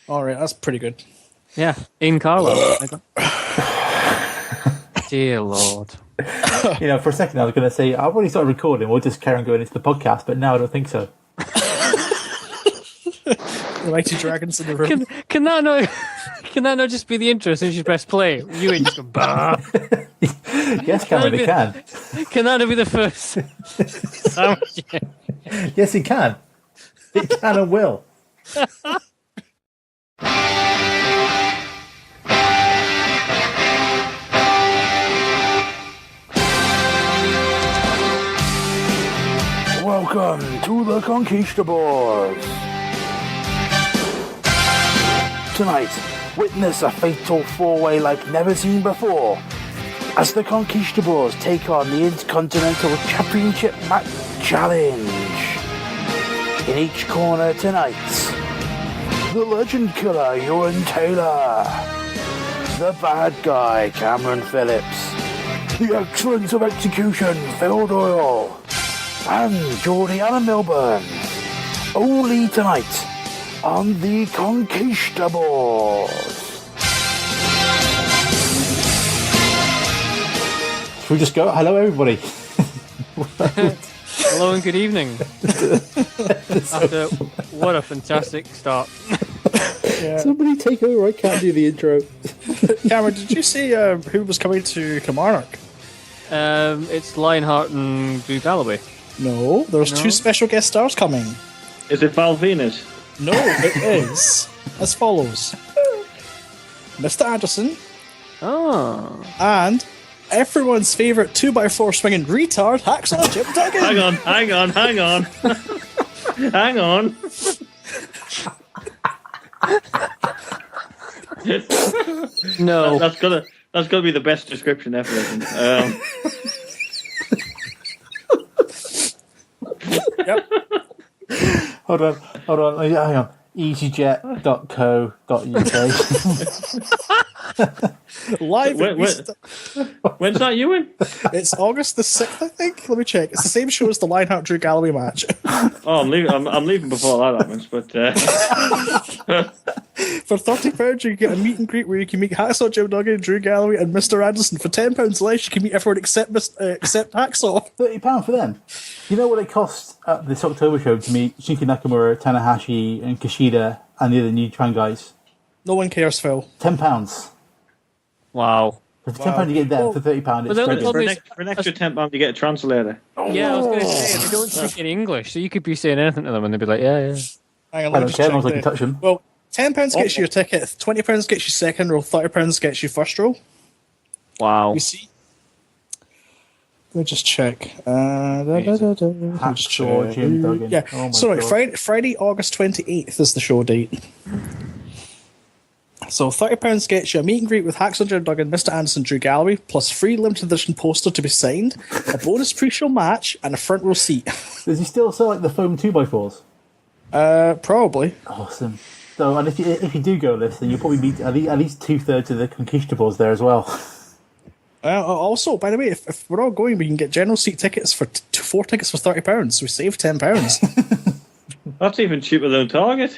All right, that's pretty good. Yeah, in Carlo. Dear Lord. For a second I was going to say, I've already started recording, we'll just carry on going into the podcast, but now I don't think so. The mighty dragons in the room. Can that not just be the intro as soon as you press play? You just go, bah. Yes, Cameron, it can. Can that not be the first? Yes, it can. It can and will. Welcome to the Conquistabores. Tonight, witness a fatal four-way like never seen before as the Conquistabores take on the Intercontinental Championship match challenge. In each corner tonight, the legend killer Euan Taylor, the bad guy Cameron Phillips, the excellence of execution FOUR.Well, and Geordie and Milburn. Only tonight on the Conquistabores. Should we just go? Hello, everybody. Hello and good evening. After what a fantastic start. Yeah. Somebody take over. I can't do the intro. Cameron, did you see who was coming to Kilmarnock? It's Lionheart and Drew Galloway. No, there's two special guest stars coming. Is it Val Venus? No, it is as follows: Mr. Anderson Oh. and everyone's favourite 2x4 swinging retard, Hacksaw Jim Duggan. Hang on. Hang on. No. That's gotta be the best description ever. Isn't it? Yep. Hold on. Hang on. easyjet.co.uk. Live. When's that, Ewan? It's August the 6th, I think. Let me check. It's the same show as the Lionheart Drew Galloway match. Oh, I'm leaving before that happens. But For £30, you can get a meet and greet where you can meet Hacksaw Jim Duggan, Drew Galloway, and Mr. Anderson. For £10 less, you can meet everyone except Hacksaw. £30 for them. You know what it costs at this October show to meet Shinki Nakamura, Tanahashi, and Kushida, and the other New Japan guys? No one cares, Phil. £10. Wow. For £10 you get them. For £30 it's the only credit. problem is- for an extra £10, you get a translator. Yeah, I was going to say, they don't speak any English, so you could be saying anything to them and they'd be like, yeah. Hang on, I let me don't just care as check long as I the- can touch them. Well, £10 gets you your ticket, £20 gets you second row, £30 gets you first row. Wow. You see? Let me just check. Let me just Hacksaw check. Jim Duggan. Yeah, Oh my sorry, God. Friday, August 28th is the show date. So £30 gets you a meet and greet with Hacksaw Jim Duggan, Mr. Anderson, Drew Galloway, plus free limited edition poster to be signed, a bonus pre-show match, and a front row seat. Does he still sell like the foam 2x4s? Probably. Awesome. So, and if you do go this, then you'll probably meet at least 2/3 of the Conquistabores there as well. Also, by the way, if we're all going, we can get general seat tickets for 4 tickets for £30. So we save £10. That's even cheaper than Target.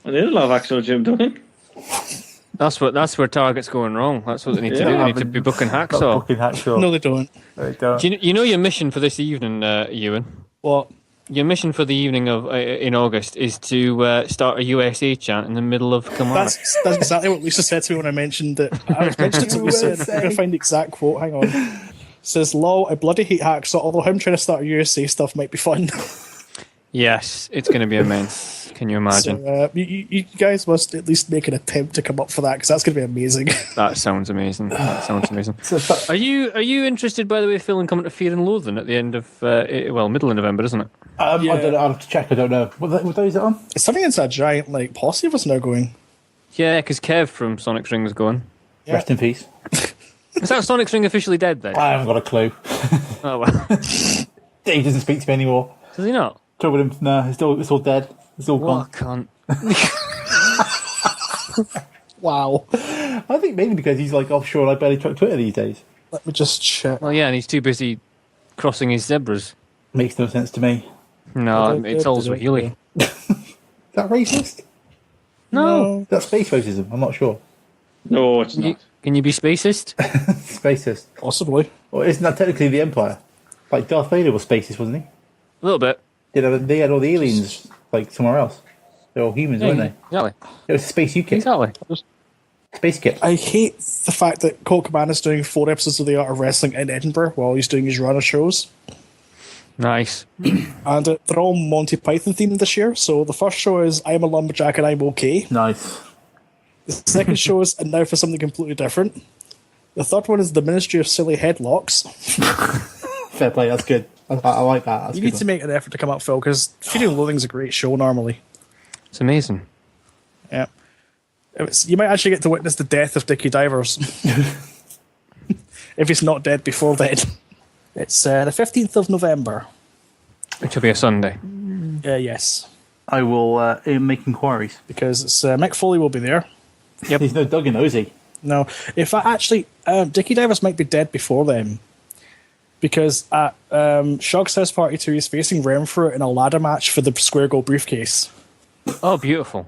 And they love Axel Jim Duggan. That's where Target's going wrong. That's what they need to do. They need to be booking Hacksaw. Fucking Hacksaw. No, they don't. They don't. Do you know your mission for this evening, Ewan? What? Your mission for the evening of in August is to start a USA chant in the middle of Kilmarnock. That's exactly what Lisa said to me when I mentioned it. I mentioned it to Lisa. I'm going to find the exact quote. Hang on. It says, "Lol, I bloody hate Hacksaw, although him trying to start a USA stuff might be fun." Yes, it's going to be immense. Can you imagine? So, you guys must at least make an attempt to come up for that, because that's going to be amazing. That sounds amazing. So, Are you interested, by the way, Phil, in coming to Fear and Loathing at the end of middle of November, isn't it? I don't know. I'll have to check. I don't know. What day is it on? It's something inside giant, like, posse of us now going. Yeah, because Kev from Sonic's Ring is going. Yeah. Rest in peace. Is that Sonic's Ring officially dead then? I haven't got a clue. Oh well. He doesn't speak to me anymore. Does he not? Trouble with him. No, it's all dead. It's all What gone. a cunt. Wow. I think mainly because he's like offshore and I barely check Twitter these days. Let me just check. Well, yeah, and he's too busy crossing his zebras. Makes no sense to me. No, it's all Swahili. Is that racist? No. That's space racism. I'm not sure. No, it's not. Can you be spacist? Spacist. Possibly. Well, isn't that technically the Empire? Like Darth Vader was spacist, wasn't he? A little bit. They had all the aliens like somewhere else. They're all humans, weren't they? Exactly. It was Space UK. Exactly. Space Kit. I hate the fact that Colt Cabana is doing 4 episodes of The Art of Wrestling in Edinburgh while he's doing his run of shows. Nice. And they're all Monty Python themed this year. So the first show is I'm a Lumberjack and I'm okay. Nice. The second show is And Now for Something Completely Different. The third one is The Ministry of Silly Headlocks. Fair play. That's good. I like that. That's You good need to make an effort to come up, Phil, because Fear and Loathing is a great show normally. It's amazing. Yeah. You might actually get to witness the death of Dickie Divers. If he's not dead before then. It's the 15th of November. Which will be a Sunday. Yes. I will make inquiries. Because it's, Mick Foley will be there. Yep. He's no Duggan, though, is he? No. In fact, actually, Dickie Divers might be dead before then. Because at Shug's House Party 2, he's facing Renfrew in a ladder match for the Square Goal briefcase. Oh, beautiful.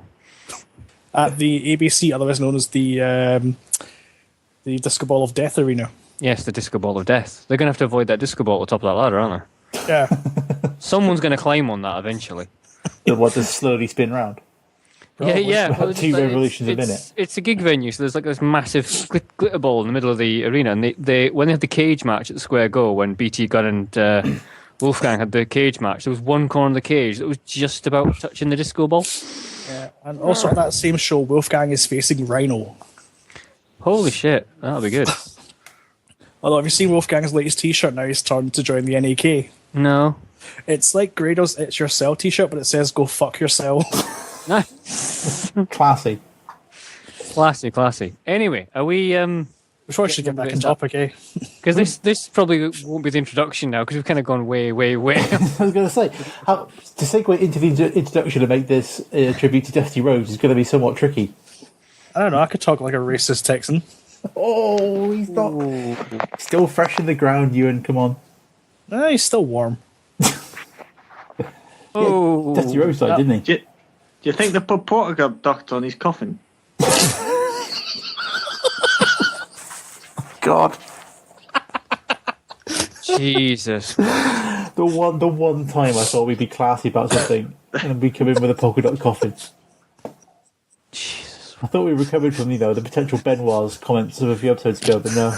At the ABC, otherwise known as the Disco Ball of Death Arena. Yes, the Disco Ball of Death. They're going to have to avoid that disco ball at the top of that ladder, aren't they? Yeah. Someone's going to climb on that eventually. What does slowly spin round? Yeah. About 2 revolutions a minute. It's a gig venue, so there's like this massive glitter ball in the middle of the arena. And they when they had the cage match at the Square Go, when BT Gunn and Wolfgang had the cage match, there was one corner of the cage that was just about touching the disco ball. Yeah. And also on that same show, Wolfgang is facing Rhino. Holy shit, that'll be good. Although, have you seen Wolfgang's latest t-shirt now? He's turned to join the NAK. No. It's like Grado's It's Your Cell t-shirt, but it says go fuck yourself. Classy. Classy. Anyway, are we... We probably should get back on topic, eh? Because this probably won't be the introduction now, because we've kind of gone way. I was going to say, to segue into the introduction and make this a tribute to Dusty Rhodes is going to be somewhat tricky. I don't know, I could talk like a racist Texan. Oh, he's not. Still fresh in the ground, Euan, come on. No, he's still warm. Oh, Dusty Rhodes died, didn't he? Do you think the put Portugal doctor on his coffin? God. Jesus. The one time I thought we'd be classy about something and we come in with a polka dot coffin. Jesus. I thought we recovered from, the potential Benoit's comments of a few episodes ago, but no.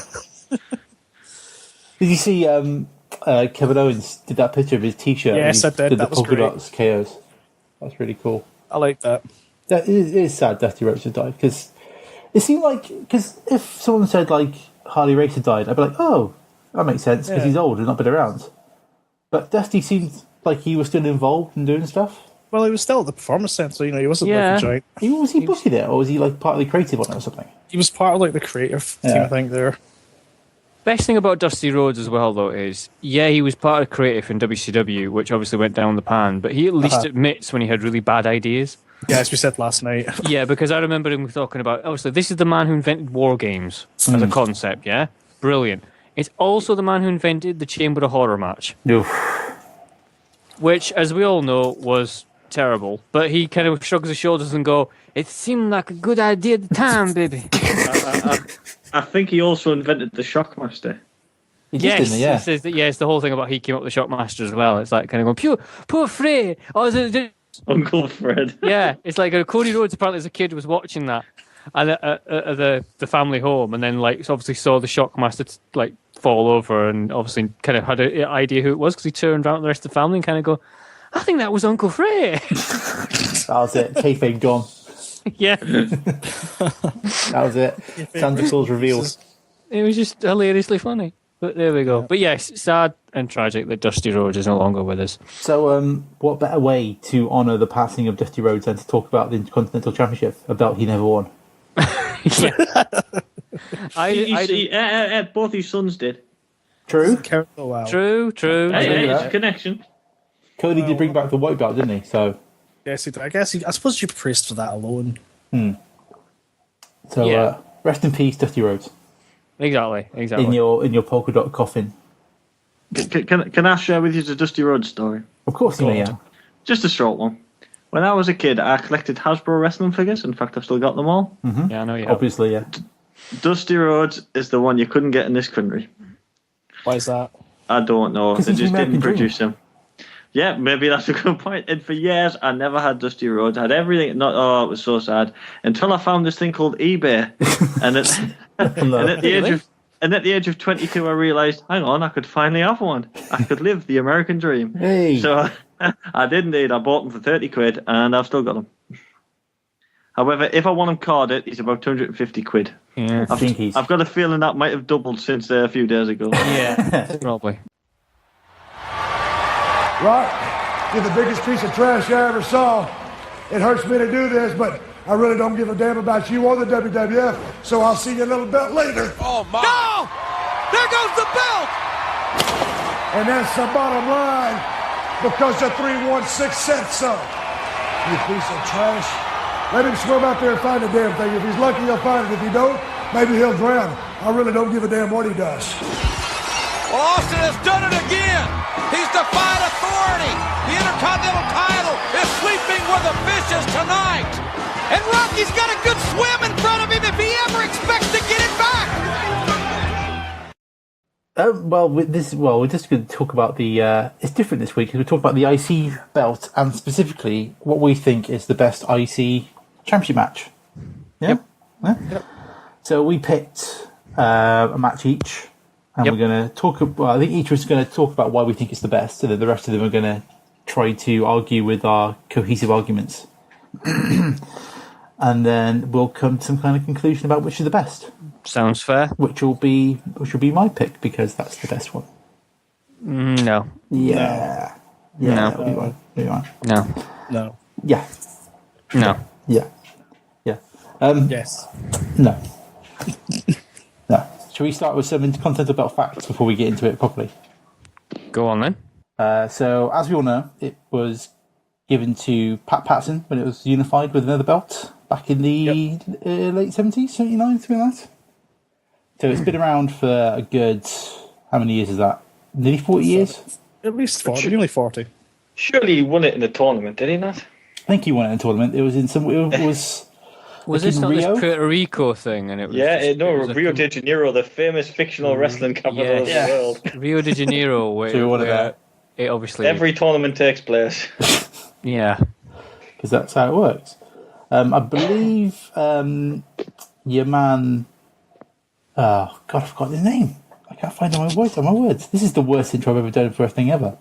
Did you see Kevin Owens did that picture of his t-shirt? Yes, I did. The That was polka great. dots KOs. That's really cool. I like that. It is sad Dusty Rhodes had died, because it seemed like, because if someone said like Harley Race had died, I'd be like, oh, that makes sense, because he's old and not been around. But Dusty seemed like he was still involved in doing stuff. Well, he was still at the Performance Centre, he wasn't like a giant. Was he booking it, or was he like part of the creative on it or something? He was part of like the creative team, I think, there. Best thing about Dusty Rhodes as well, though, is, he was part of creative in WCW, which obviously went down the pan, but he at least admits when he had really bad ideas. Yeah, as we said last night. Yeah, because I remember him talking about, obviously, this is the man who invented war games as a concept, yeah? Brilliant. It's also the man who invented the Chamber of Horror match. Oof. Which, as we all know, was terrible. But he kind of shrugs his shoulders and go, it seemed like a good idea at the time, baby. I think he also invented the Shockmaster. Yes, it's the whole thing about he came up with the Shockmaster as well. It's like kind of going, poor Fred. Oh, is it Uncle Fred. Yeah, it's like Cody Rhodes apparently as a kid was watching that and at the family home, and then like obviously saw the Shockmaster like fall over, and obviously kind of had an idea who it was because he turned around to the rest of the family and kind of go, I think that was Uncle Fred. That was it. Kayfabe gone. Yeah. That was it. Santa Claus revealed. It was just hilariously funny. But there we go. Yeah. But yes, sad and tragic that Dusty Rhodes is no longer with us. So, what better way to honour the passing of Dusty Rhodes than to talk about the Intercontinental Championship, a belt he never won? Both his sons did. True. Oh, wow. True. Hey, it's a connection. Cody did bring back the white belt, didn't he? So, Yes, he did. I suppose you're praised for that alone. So, rest in peace, Dusty Rhodes. Exactly. In your polka dot coffin. Can I share with you the Dusty Rhodes story? Of course you may. Yeah. Just a short one. When I was a kid, I collected Hasbro wrestling figures. In fact, I've still got them all. Mm-hmm. Yeah, I know you have. Obviously, yeah. Dusty Rhodes is the one you couldn't get in this country. Why is that? I don't know. They just didn't produce Dream. them. Yeah, maybe that's a good point. And for years, I never had Dusty Rhodes. I had everything. It was so sad. Until I found this thing called eBay. And, at the age of 22, I realised, hang on, I could finally have one. I could live the American dream. Hey. So I did indeed. I bought them for 30 quid, and I've still got them. However, if I want them carded, it's about 250 quid. Yeah. I've got a feeling that might have doubled since a few days ago. Yeah, probably. Right? You're the biggest piece of trash I ever saw. It hurts me to do this, but I really don't give a damn about you or the WWF, so I'll see you a little bit later. Oh, my. No! There goes the belt! And that's the bottom line, because the 316 said so. You piece of trash. Let him swim out there and find the damn thing. If he's lucky, he'll find it. If he don't, maybe he'll drown. I really don't give a damn what he does. Well, Austin has done it again. He's defied authority. The Intercontinental title is sleeping where the fish is tonight. And Rocky's got a good swim in front of him if he ever expects to get it back. We're just going to talk about the. It's different this week because we talk about the IC belt and specifically what we think is the best IC championship match. Yeah? Yep. So we picked a match each, and we're going to talk. Well, I think each of us is going to talk about why we think it's the best, and then the rest of them are going to try to argue with our cohesive arguments. And then we'll come to some kind of conclusion about which is the best. Sounds fair. Which will be my pick because that's the best one. No. Yeah. No. Be one. No. No. Yeah. No. Yeah. Yeah. Yes. No. No. Shall we start with some Intercontinental Belt facts before we get into it properly? Go on then. So, as we all know, it was given to Pat Patterson when it was unified with another belt back in the late 70s, 79, something like that. So it's been around for a good, how many years is that? Nearly 40 years? At least 40, nearly 40. Surely he won it in the tournament, did he not? I think he won it in a tournament. It was in some. It was. Was this not this Puerto Rico thing? And it was Rio de Janeiro, the famous fictional wrestling capital of the world. Rio de Janeiro, where it obviously every tournament takes place. Yeah, because that's how it works. I believe your man. Oh God, I forgot his name. I can't find it on my words. This is the worst intro I've ever done for a thing ever.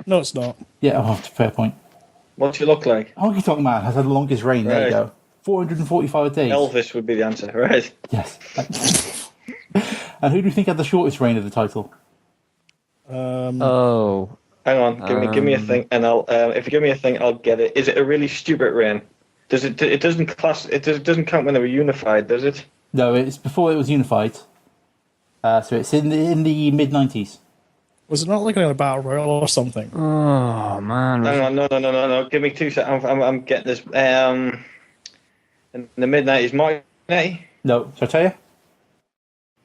No, it's not. Yeah, fair point. What's he look like? Honky Tonk Man has had the longest reign. Right. There you go. 445 days. Elvis would be the answer, right? Yes. And who do you think had the shortest reign of the title? Hang on, give me a thing, and I'll. If you give me a thing, I'll get it. Is it a really stupid reign? Does it? It doesn't class. It doesn't count when they were unified, does it? No, it's before it was unified. So it's in the mid-90s. Was it not like a battle royal or something? Oh man! Hang on, no. Give me 2 seconds. I'm getting this. In the mid-90s, Mark. No, shall I tell you?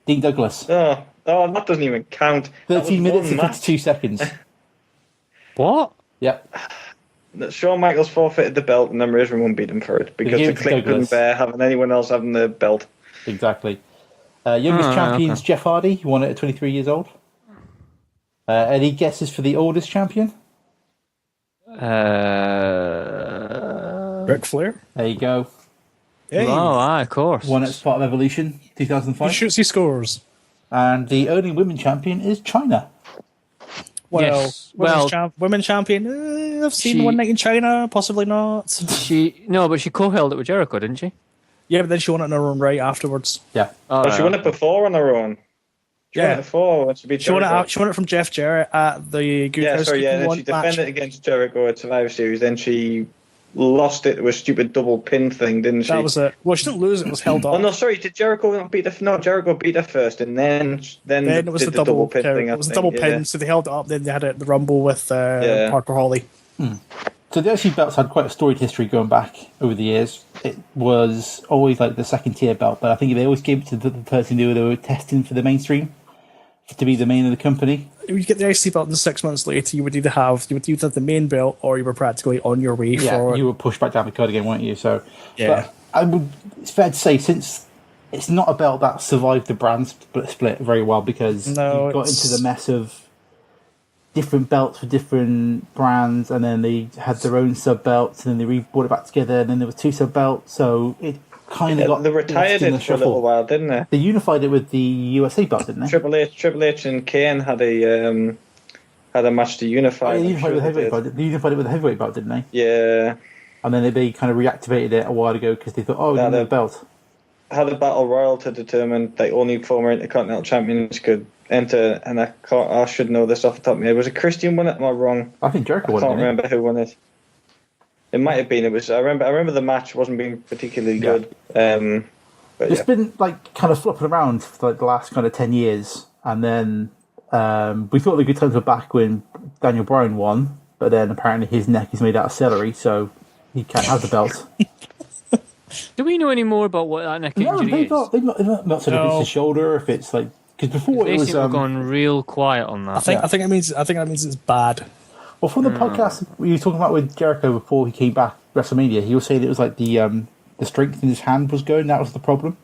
Dean Douglas. Oh, that doesn't even count. 13 minutes and 52 seconds. What? Yep. Shawn Michaels forfeited the belt, and then Razor Ramon beat him for it because the Clique couldn't bear having anyone else having the belt. Exactly. Youngest champion's Jeff Hardy. He won it at 23 years old. Any guesses for the oldest champion? Ric Flair. There you go. Hey. Oh, of course. Won as part of Evolution 2005. He shoots, he scores. And the only women champion is China. Well, yes. Women's champion. I've seen one night in China, possibly not. But she co-held it with Jericho, didn't she? Yeah, but then she won it on her own right afterwards. Yeah. She won it before on her own. She won it before when she beat Jericho. She won it from Jeff Jarrett at the Good House. Then she defended against Jericho at Survivor Series. Then she lost it to a stupid double pin thing, didn't she? That was it. Well, she didn't lose it. It was held up. Oh no, sorry. Did Jericho not beat her? No, Jericho beat her first, and then it was the double pin thing. It was a double pin, so they held it up. Then they had it at the Rumble with Parker Hawley. So the IC belts had quite a storied history going back over the years. It was always like the second tier belt, but I think they always gave it to the person who they were testing for the mainstream. to be the main of the company. You get the IC belt, and 6 months later, you would either have the main belt, or you were practically on your way for it. You were pushed back down the card again, weren't you? So, yeah. But it's fair to say, since it's not a belt that survived the brand split very well, because you got into the mess of different belts for different brands, and then they had their own sub belts, and then they brought it back together, and then there was 2 sub belts. So it kind of got. They retired it for a little while, didn't they? They unified it with the USA belt, didn't they? Triple H and Kane had a match to unify. They unified it with the heavyweight belt, didn't they? Yeah. And then they kind of reactivated it a while ago because they thought, we need a belt. Had a battle royal to determine that only former Intercontinental champions could enter, and I should know this off the top of my head. Was it Christian won it? Am I wrong? I think Jericho won it. I can't remember who won it. It might have been. It was. I remember the match wasn't being particularly good. But it's been like kind of flopping around for like the last kind of 10 years, and then we thought the good times were back when Daniel Bryan won, but then apparently his neck is made out of celery, so he can't have the belt. Do we know any more about what that neck injury is? They've not said if it's the shoulder, if it's like, because before it was gone real quiet on that. I think it means it's bad. Well, from the podcast you were talking about with Jericho before he came back WrestleMania, he was saying it was like the strength in his hand was going. That was the problem.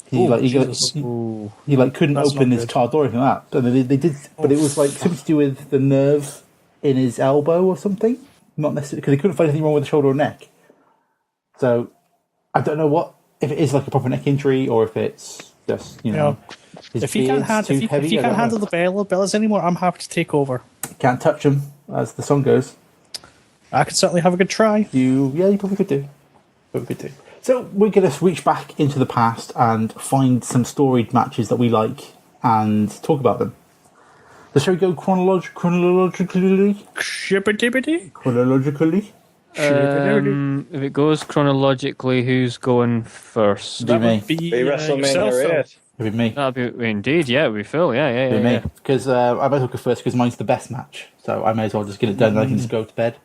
He couldn't open his car door or anything like that. And they did, but it was like something to do with the nerve in his elbow or something. Not necessarily because they couldn't find anything wrong with the shoulder or neck. So I don't know if it is like a proper neck injury or if it's just if you can't handle the bellas anymore, I'm happy to take over. Can't touch them, as the song goes. I could certainly have a good try. You probably could do. So we're going to reach back into the past and find some storied matches that we like and talk about them. So shall we go chronologically? Chronologically? If it goes chronologically, who's going first? Be me. Be WrestleMania 8. It'd be me. That'd be indeed, yeah, it'd be Phil, yeah. Me. Because I might as well go first because mine's the best match. So I may as well just get it done and I can just go to bed.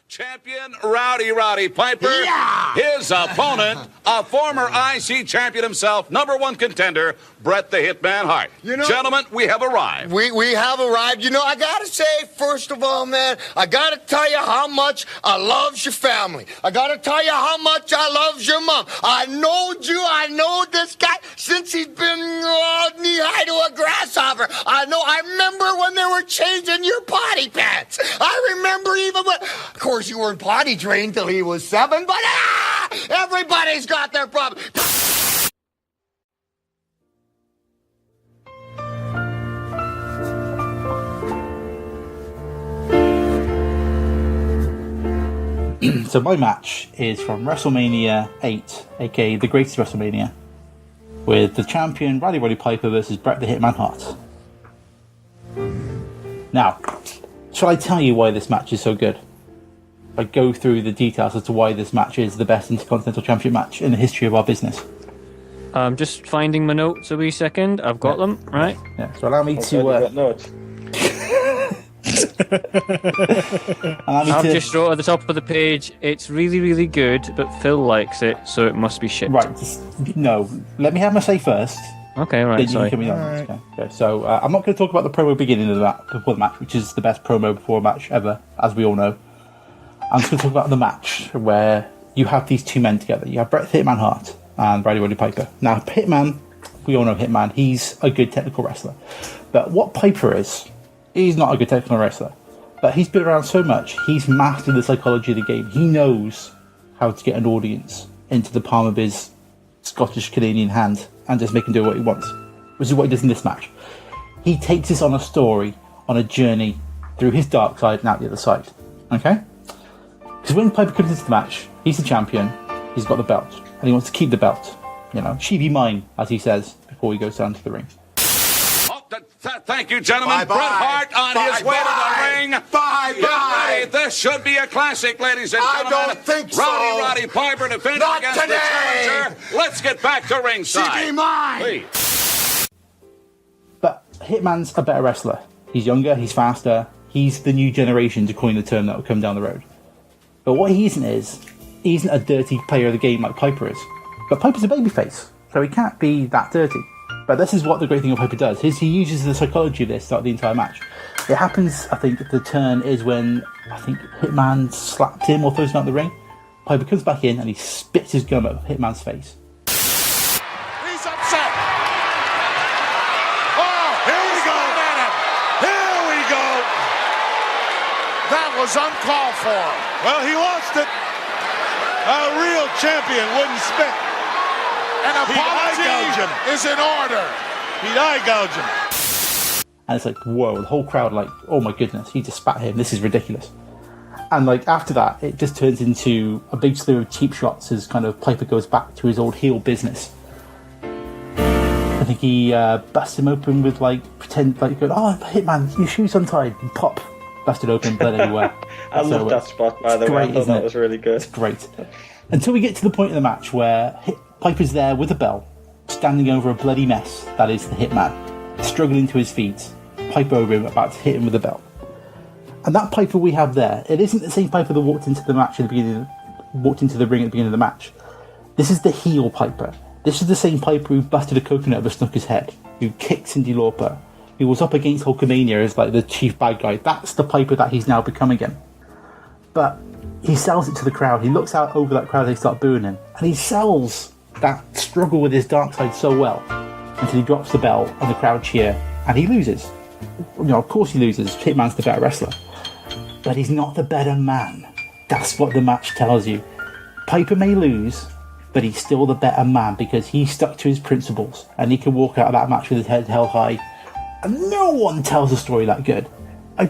Champion Roddy Piper. Yeah! His opponent, a former IC champion himself, number 1 contender, Bret the Hitman Hart. Gentlemen, we have arrived. We have arrived. I got to say, first of all, man, I got to tell you how much I love your family. I got to tell you how much I love your mom. I know this guy since he's been knee-high to a grasshopper. I remember when they were changing your potty pants. I remember even when, of course, you weren't potty trained till he was 7, but everybody's got their problem. So my match is from WrestleMania 8, aka the greatest WrestleMania, with the champion Roddy Piper versus Bret the Hitman Hart. Now, shall I tell you why this match is so good? I go through the details as to why this match is the best Intercontinental Championship match in the history of our business. I'm just finding my notes a wee second. I've got them, right? Yeah, so allow me to... notes. I've just wrote at the top of the page, it's really, really good, but Phil likes it, so it must be shit. Right, no. Let me have my say first. Okay, right, sorry. Right. Okay, so I'm not going to talk about the promo beginning of that before the match, which is the best promo before a match ever, as we all know. I'm just going to talk about the match where you have these two men together. You have Bret Hitman Hart and Roddy Piper. Now, Hitman, we all know Hitman, he's a good technical wrestler. But what Piper is, he's not a good technical wrestler. But he's been around so much, he's mastered the psychology of the game. He knows how to get an audience into the palm of his Scottish-Canadian hand and just make him do what he wants, which is what he does in this match. He takes us on a story, on a journey through his dark side and out the other side. Okay? Because when Piper comes into the match, he's the champion, he's got the belt, and he wants to keep the belt. She be mine, as he says, before he goes down to the ring. Thank you, gentlemen. Bret Hart on his way to the ring. Bye. This should be a classic, ladies and gentlemen. I don't think so. Roddy Piper defending against the challenger. Let's get back to ringside. She be mine. Please. But Hitman's a better wrestler. He's younger, he's faster. He's the new generation, to coin the term that will come down the road. But what he isn't a dirty player of the game like Piper is. But Piper's a babyface, so he can't be that dirty. But this is what the great thing of Piper does. Is he uses the psychology of this throughout the entire match. It happens, I think, the turn is when, I think, Hitman slapped him or throws him out the ring. Piper comes back in and he spits his gum at Hitman's face. He's upset. Oh, here we go. Here we go. That was uncalled for. Well, he lost it. A real champion wouldn't spit. An apology is in order. He'd eye gouge him. And it's like, whoa, the whole crowd like, oh my goodness, he just spat him, this is ridiculous. And like after that, it just turns into a big slew of cheap shots as kind of Piper goes back to his old heel business. I think he busts him open with like, pretend like, going, oh, Hitman, your shoe's untied, and pop, busted open, blood everywhere. I love that spot, by the way. I thought that was really good. It's great. Until we get to the point in the match where Piper's there with a bell, standing over a bloody mess that is the Hitman, struggling to his feet, Piper over him, about to hit him with a bell. And that Piper we have there, it isn't the same Piper that walked into the match at the beginning, walked into the ring at the beginning of the match. This is the heel Piper. This is the same Piper who busted a coconut over Snooker's head, who kicked Cyndi Lauper, who was up against Hulkamania as like the chief bad guy. That's the Piper that he's now become again. But he sells it to the crowd. He looks out over that crowd, they start booing him, and he sells that struggle with his dark side so well until he drops the bell and the crowd cheer and he loses. You know, of course he loses. Hitman's the better wrestler, but he's not the better man. That's what the match tells you. Piper may lose, but he's still the better man because he stuck to his principles and he can walk out of that match with his head held high. And no one tells a story that good. I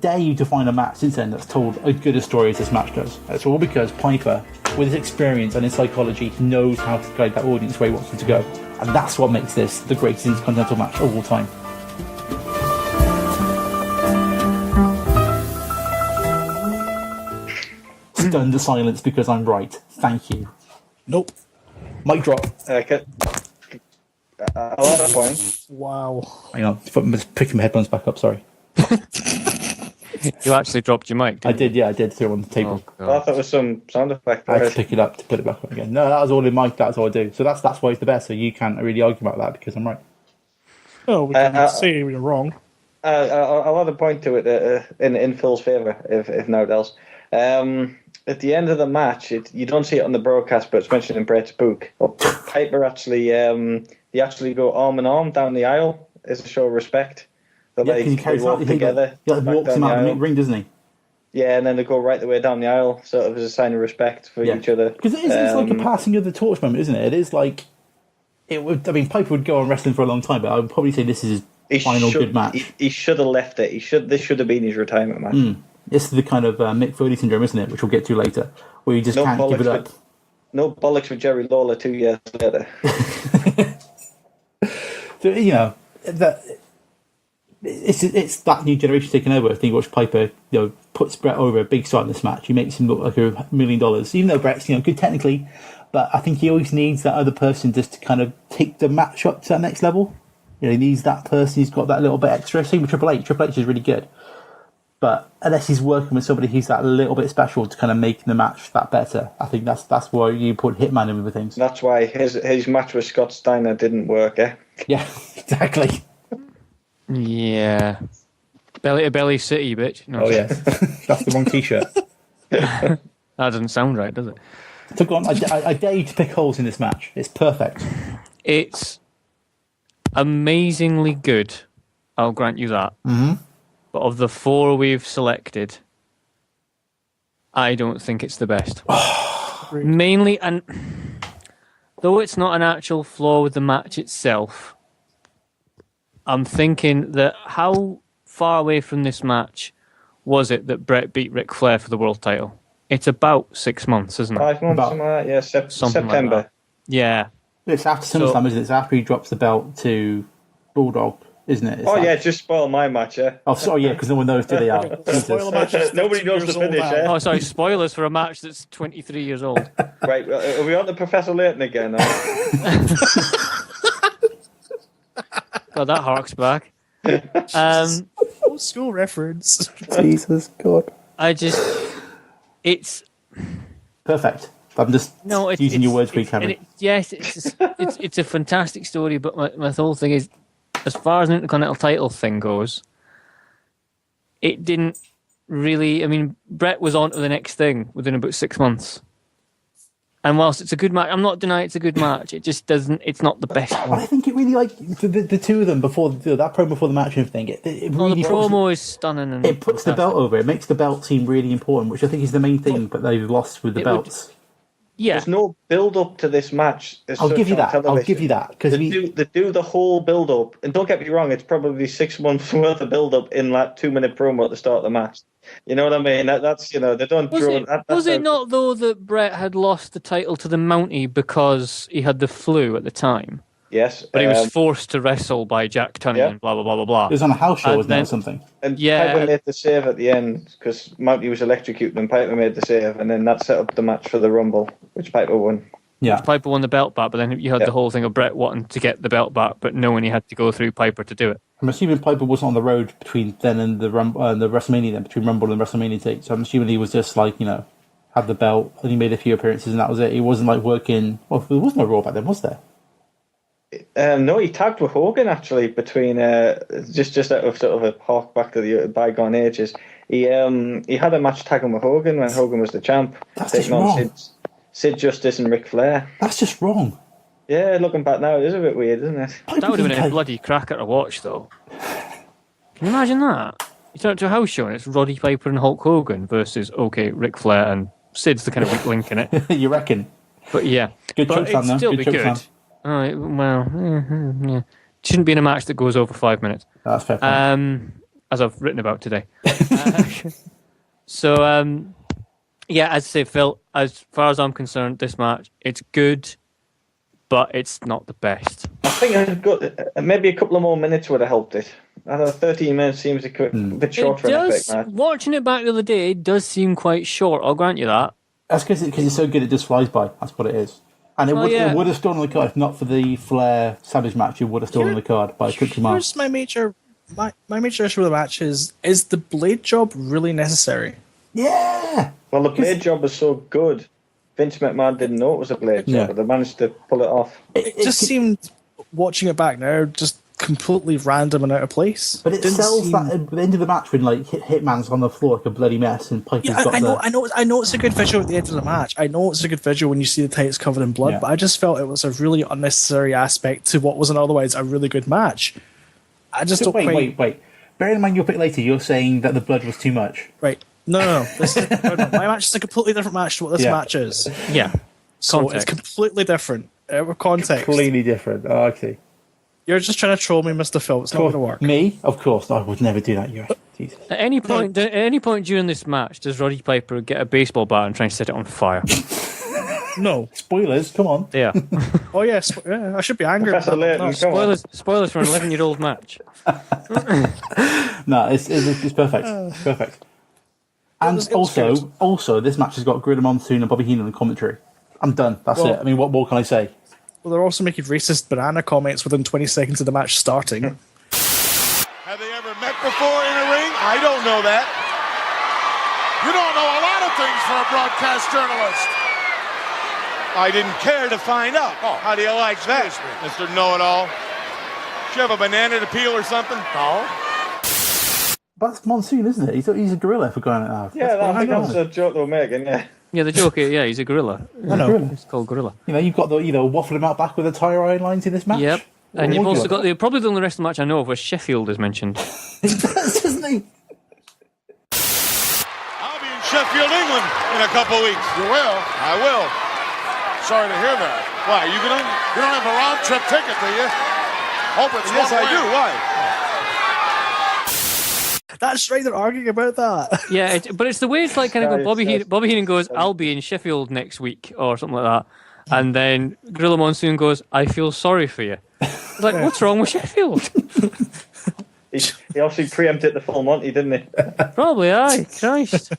dare you to find a match since then that's told as good a story as this match does. It's all because Piper, with his experience and his psychology, knows how to guide that audience where he wants them to go. And that's what makes this the greatest Intercontinental match of all time. Stunned to silence because I'm right. Thank you. Nope. Mic drop. Okay. A lot of points. Wow. Hang on. I'm just picking my headphones back up, sorry. You actually dropped your mic, I did, yeah, I did. Throw it on the table. I thought there was some sound effect. I had to pick it up to put it back up again. No, that was all in mic, that's all I do. So that's why it's the best, so you can't really argue about that because I'm right. Oh, we can say we're wrong. I'll add a point to it in Phil's favour, if no else. At the end of the match, you don't see it on the broadcast, but it's mentioned in Brett's book. Piper actually, they actually go arm in arm down the aisle as a show of respect. Yeah, because he carries out together. He walks him out of the ring, doesn't he? Yeah, and then they go right the way down the aisle, sort of as a sign of respect for each other. Because it's like a passing of the torch moment, isn't it? It is like it would. I mean, Piper would go on wrestling for a long time, but I would probably say this is his final good match. He should have left it. This should have been his retirement match. This is the kind of Mick Foley syndrome, isn't it? Which we'll get to later, where you just can't give it up. No bollocks with Jerry Lawler 2 years later. So you know that. It's that new generation taking over. I think watch Piper, puts Brett over a big start in this match. He makes him look like $1 million, even though Brett's good technically. But I think he always needs that other person just to kind of take the match up to that next level. He needs that person who's got that little bit extra. Same with Triple H. Triple H is really good, but unless he's working with somebody who's that little bit special to kind of make the match that better, I think that's why you put Hitman in with things. That's why his match with Scott Steiner didn't work, eh? Yeah, exactly. Yeah. Belly to belly city, bitch. No, oh, yes. That's the wrong t-shirt. That doesn't sound right, does it? So go on, I dare you to pick holes in this match. It's perfect. It's amazingly good. I'll grant you that. Mm-hmm. But of the 4 we've selected, I don't think it's the best. Mainly, and though it's not an actual flaw with the match itself, I'm thinking that how far away from this match was it that Brett beat Ric Flair for the world title? It's about 6 months, isn't it? 5 months, something like that. Yeah, September. Like yeah. It's after SummerSlam, isn't it? It's after he drops the belt to Bulldog, isn't it? It's just spoil my match, yeah. Oh, sorry, yeah, because no one knows who they are. Nobody knows the finish, yeah. Oh, sorry, spoilers for a match that's 23 years old. Right, are we on to Professor Layton again God, that harks back. Old school reference. Jesus God. It's perfect. I'm just using your words for you, Kevin. Yes, it's a fantastic story, but my whole thing is, as far as an Intercontinental title thing goes, it didn't really... I mean, Brett was on to the next thing within about 6 months. And whilst it's a good match, I'm not denying it's a good match. It just doesn't. It's not the best one. But I think it really the two of them before that promo before the match and everything. It really the promo is stunning. And it puts the belt over. It makes the belt seem really important, which I think is the main thing. But they've lost with the belts. Yeah, there's no build up to this match. I'll give you that because they do the whole build up, and don't get me wrong, it's probably 6 months worth of build up in that 2-minute promo at the start of the match. You know what I mean? That's they don't. Was it not though that Brett had lost the title to the Mountie because he had the flu at the time? Yes, but he was forced to wrestle by Jack Tunney and blah blah blah blah blah. It was on a house show, wasn't it, or something? And Piper made the save at the end because Mountie was electrocuted, and Piper made the save, and then that set up the match for the Rumble, which Piper won. Yeah, Piper won the belt back, but then you had the whole thing of Brett wanting to get the belt back, but knowing he had to go through Piper to do it. I'm assuming Piper wasn't on the road between then and the WrestleMania, then between Rumble and WrestleMania date. So I'm assuming he was just had the belt and he made a few appearances and that was it. He wasn't working. Well, there was no Raw back then, was there? No, he tagged with Hogan actually between just out of sort of a hark back to the bygone ages. He had a match tagging with Hogan when Hogan was the champ. That's just wrong. Sid Justice and Ric Flair. That's just wrong. Yeah, looking back now, it is a bit weird, isn't it? That would have been a bloody cracker to watch, though. Can you imagine that? You turn up to a house show and it's Roddy Piper and Hulk Hogan versus, Ric Flair, and Sid's the kind of weak link in it. You reckon? But yeah. Good choke slam, though. It'd still be good. Yeah. Shouldn't be in a match that goes over 5 minutes. That's fair point. As I've written about today. Yeah, as I say, Phil, as far as I'm concerned, this match, it's good, but it's not the best. I think maybe a couple of more minutes would have helped it. I don't know, 13 minutes seems a bit short for an epic match. Watching it back the other day, it does seem quite short, I'll grant you that. That's because it's so good it just flies by. That's what it is. And it would have stolen the card if not for the Flair Savage match. It would have stolen the card by a quick mile. Here's my major issue with the match is the blade job really necessary? Yeah. Well, the blade job was so good. Vince McMahon didn't know it was a blade job, but they managed to pull it off. It just seemed, watching it back now, just completely random and out of place. But it sells that at the end of the match when Hitman's on the floor like a bloody mess and Piper's got I know it's a good visual at the end of the match. I know it's a good visual when you see the tights covered in blood, but I just felt it was a really unnecessary aspect to what was otherwise a really good match. I just don't wait. Bearing in mind your pick later, you're saying that the blood was too much. Right. No. My match is a completely different match to what this match is. Yeah. So it's completely different. Out of context. Completely different. Oh, okay. You're just trying to troll me, Mr. Phil. It's not going to work. Me? Of course. I would never do that. Jesus. At any point during this match, does Roddy Piper get a baseball bat and try and set it on fire? No. Spoilers, come on. Yeah. Oh, yeah, I should be angry. Spoilers for an 11-year-old match. No, it's perfect. It's perfect. And also, this match has got Gorilla Monsoon and Bobby Heenan in commentary. I'm done. That's it. I mean, what more can I say? Well, they're also making racist banana comments within 20 seconds of the match starting. Have they ever met before in a ring? I don't know that. You don't know a lot of things for a broadcast journalist. I didn't care to find out. How do you like that, Mr. Know-It-All? Do you have a banana to peel or something? No. That's Monsoon, isn't it? He's a gorilla for going out. Yeah, I think that's a joke they were making, Yeah, the joke is, he's a gorilla. I know. It's called Gorilla. You've got the waffle him out back with the tire iron lines in this match. Yep. And you've also got probably the only rest of the match I know of where Sheffield is mentioned. He does, doesn't he? I'll be in Sheffield, England in a couple weeks. You will? I will. Sorry to hear that. Why? You don't have a round trip ticket, do you? Hope it's yes, I do. Why? That's right, they're arguing about that. Yeah, but it's the way it's like kind of going, Bobby Heenan goes, I'll be in Sheffield next week, or something like that. And then Gorilla Monsoon goes, I feel sorry for you. Like, what's wrong with Sheffield? He obviously preempted the full Monty, didn't he? Probably, aye. Christ.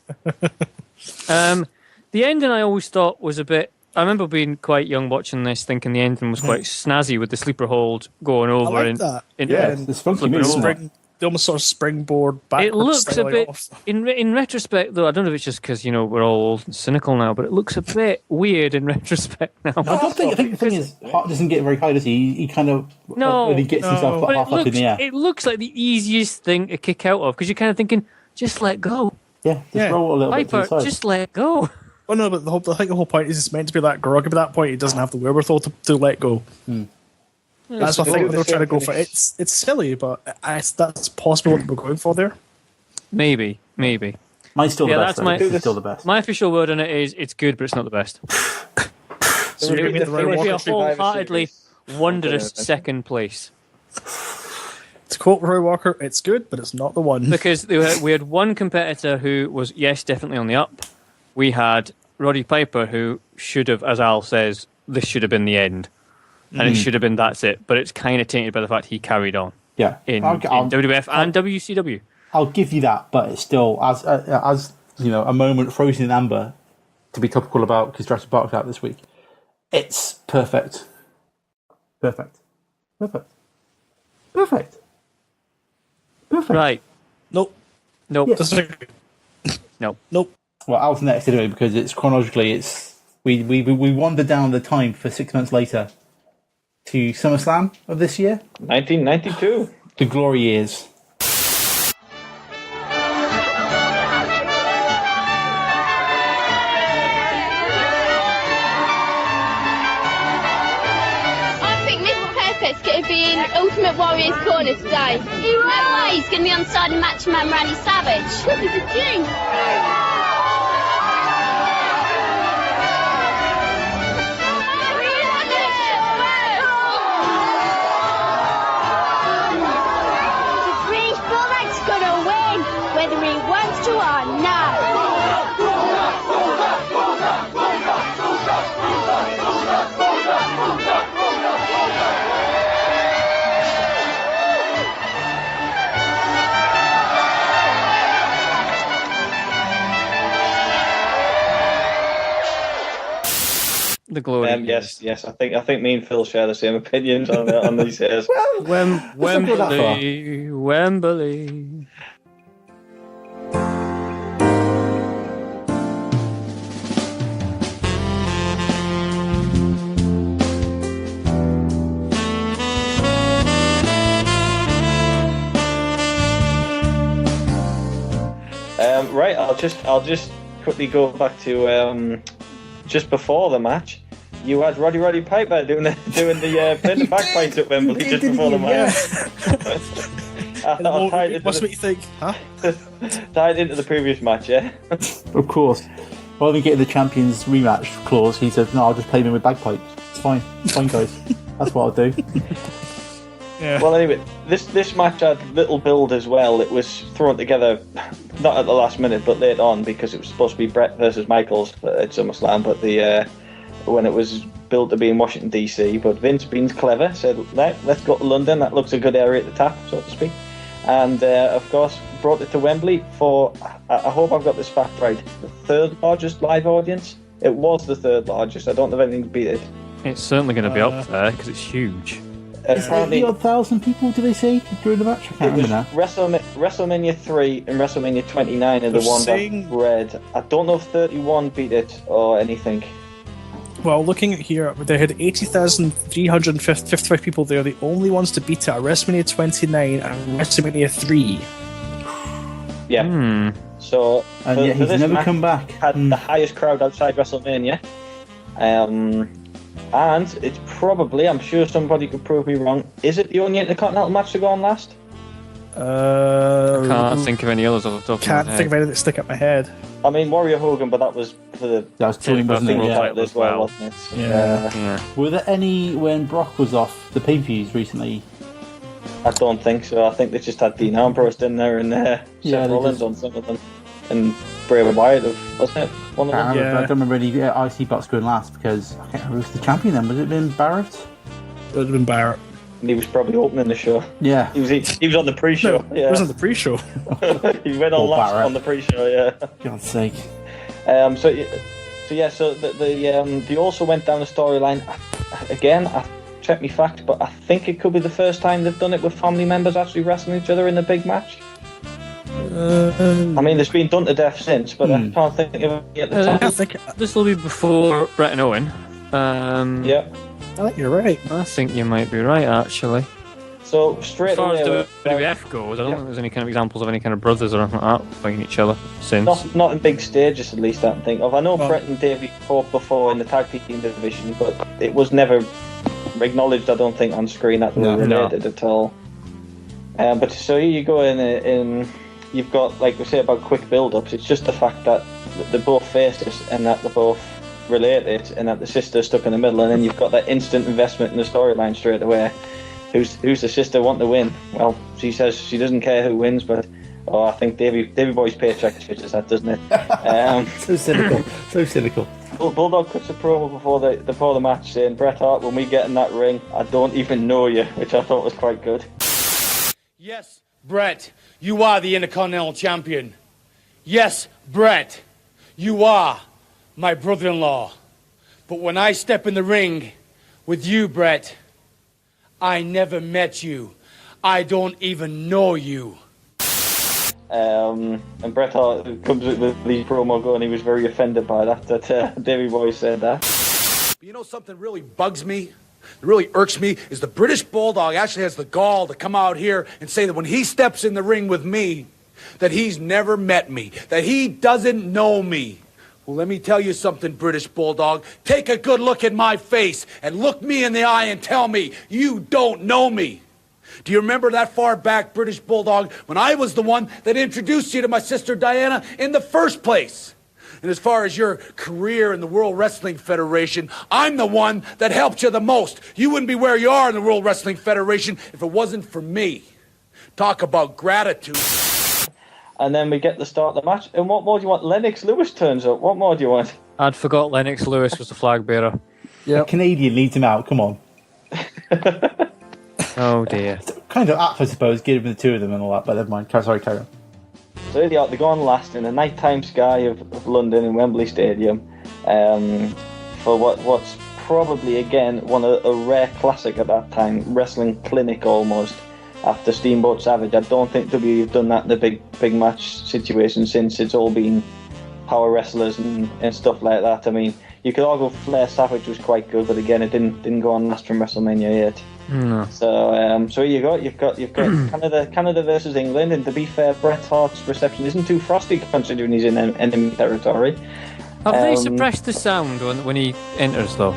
The ending I always thought was a bit... I remember being quite young watching this, thinking the ending was quite snazzy with the sleeper hold going over. I like that. It's funky, isn't it? they almost sort of springboard backwards. It looks a bit, off. in retrospect, though, I don't know if it's just because, we're all old and cynical now, but it looks a bit weird in retrospect now. I think the thing is, Hart doesn't get very high, does he? He kind of when he gets himself put half up in the air. It looks like the easiest thing to kick out of, because you're kind of thinking, just let go. Yeah, just roll a little bit to the Piper, side. just let go. Oh no, but I think the whole point is it's meant to be that groggy. By that point, he doesn't have the wherewithal to let go. That's the thing they're trying to go for. It's silly, but that's possible what we're going for there. Maybe. Mine's still the best. It's still the best. My official word on it is it's good, but it's not the best. So it would be a Walker. wholeheartedly wondrous second place. To quote Roy Walker, it's good, but it's not the one. Because we had one competitor who was, yes, definitely on the up. We had Roddy Piper, who should have, as Al says, this should have been the end. And it should have been that's it. But it's kind of tainted by the fact he carried on. Yeah. In WWF and WCW. I'll give you that, but it's still, as a moment frozen in amber to be topical about because Jurassic Park's out this week. It's perfect. Perfect. Right. Nope. Yes. Nope. Well, Al's next anyway because it's chronologically. We wander down the time for 6 months later to SummerSlam of this year, 1992. The glory years. I think Mr. Perfect's going to be in Ultimate Warrior's corner today. No way, he's going to be on the side of Macho Man Randy Savage. Look, he's a jinx. Whether he wants to or not. The glory. Yes. I think me and Phil share the same opinions on these years. Wembley. Right, I'll just quickly go back to just before the match. You had Roddy Piper doing the pin and bagpipes at Wembley just before the match. What's what you think? Huh? Tied into the previous match, yeah. Of course. Rather than getting the champions rematch clause, he said, "No, I'll just play them with bagpipes. It's fine, guys. That's what I'll do." Yeah. Well, anyway, this match had little build as well. It was thrown together, not at the last minute, but late on because it was supposed to be Brett versus Michaels at SummerSlam. But when it was built to be in Washington DC, but Vince, being clever, said, "Right, let's go to London. That looks a good area to tap, so to speak." And of course, brought it to Wembley for, I hope I've got this fact right, the third largest live audience. It was the third largest. I don't know if anything's beat it. It's certainly going to be up there because it's huge. Apparently, 80,000 people, do they say, during the match? I can't remember now. WrestleMania 3 and WrestleMania 29 are the ones I've read. I don't know if 31 beat it or anything. Well, looking at here, they had 80,355 people there. The only ones to beat it are WrestleMania 29 and WrestleMania 3. Yeah. So, and yet he's never come back. Had the highest crowd outside WrestleMania. And it's probably, I'm sure somebody could prove me wrong, is it the only Intercontinental match to go on last? I can't think of any others off the top of my head. Can't think of anything that stick up my head. I mean, Warrior Hogan, but that was for the team, wasn't it? title as well, wasn't it? Yeah. Were there any when Brock was off the PPVs recently? I don't think so. I think they just had Dean Ambrose in there and Seth Rollins on some of them. And Bray Wyatt, wasn't it? One of them? I don't remember any IC belts going last because I can't remember who was the champion then. Was it been Barrett? It would have been Barrett. And he was probably opening the show. Yeah. He was on the pre-show. No, it was on the pre-show. He went on last on the pre-show, yeah. God's sake. So they also went down the storyline. Again, check me facts, but I think it could be the first time they've done it with family members actually wrestling each other in a big match. I mean, it's been done to death since, but I can't think of it at the time. I think This will be before Brett and Owen. Yeah. I think you're right. I think you might be right, actually. So straight As far away, as WWF goes, I don't think there's any kind of examples of any kind of brothers or anything like that fighting each other since. not in big stages, at least I don't think of. I know Brett and Davey fought before in the tag team division, but it was never acknowledged, I don't think, on screen that they were related at all. But so here you go in you've got, like we say about quick build-ups, it's just the fact that they're both faces and that they're both related and that the sister's stuck in the middle, and then you've got that instant investment in the storyline straight away. Who's the sister want to win? Well, she says she doesn't care who wins, but I think Davey Boy's paycheck fits that, doesn't it? So cynical, so cynical. Bulldog cuts a promo before the match saying, Bret Hart, when we get in that ring, I don't even know you, which I thought was quite good. Yes, Bret, you are the Intercontinental Champion. Yes, Bret, you are my brother-in-law. But when I step in the ring with you, Bret, I never met you. I don't even know you. And Bret Hart comes with the promo going, he was very offended by that Davey Boy said that. But you know something really bugs me? That really irks me is the British Bulldog actually has the gall to come out here and say that when he steps in the ring with me, that he's never met me, that he doesn't know me. Well, let me tell you something, British Bulldog. Take a good look at my face and look me in the eye and tell me you don't know me. Do you remember that far back, British Bulldog, when I was the one that introduced you to my sister Diana in the first place? And as far as your career in the World Wrestling Federation, I'm the one that helped you the most. You wouldn't be where you are in the World Wrestling Federation if it wasn't for me. Talk about gratitude. And then we get the start of the match. And what more do you want? Lennox Lewis turns up. What more do you want? I'd forgot Lennox Lewis was the flag bearer. A Canadian leads him out, come on. Oh dear. It's kind of apt, I suppose, giving the two of them and all that, but never mind. Sorry, carry on. So they go on last in the nighttime sky of London in Wembley Stadium for what's probably, again, a rare classic at that time, wrestling clinic almost, after Steamboat Savage. I don't think WWE have done that in a big match situation since. It's all been power wrestlers and stuff like that. I mean, you could argue Flair Savage was quite good, but again, it didn't go on last from WrestleMania 8. No. So here you go. You've got Canada versus England, and to be fair, Bret Hart's reception isn't too frosty considering he's in enemy territory. Have they suppressed the sound when he enters though?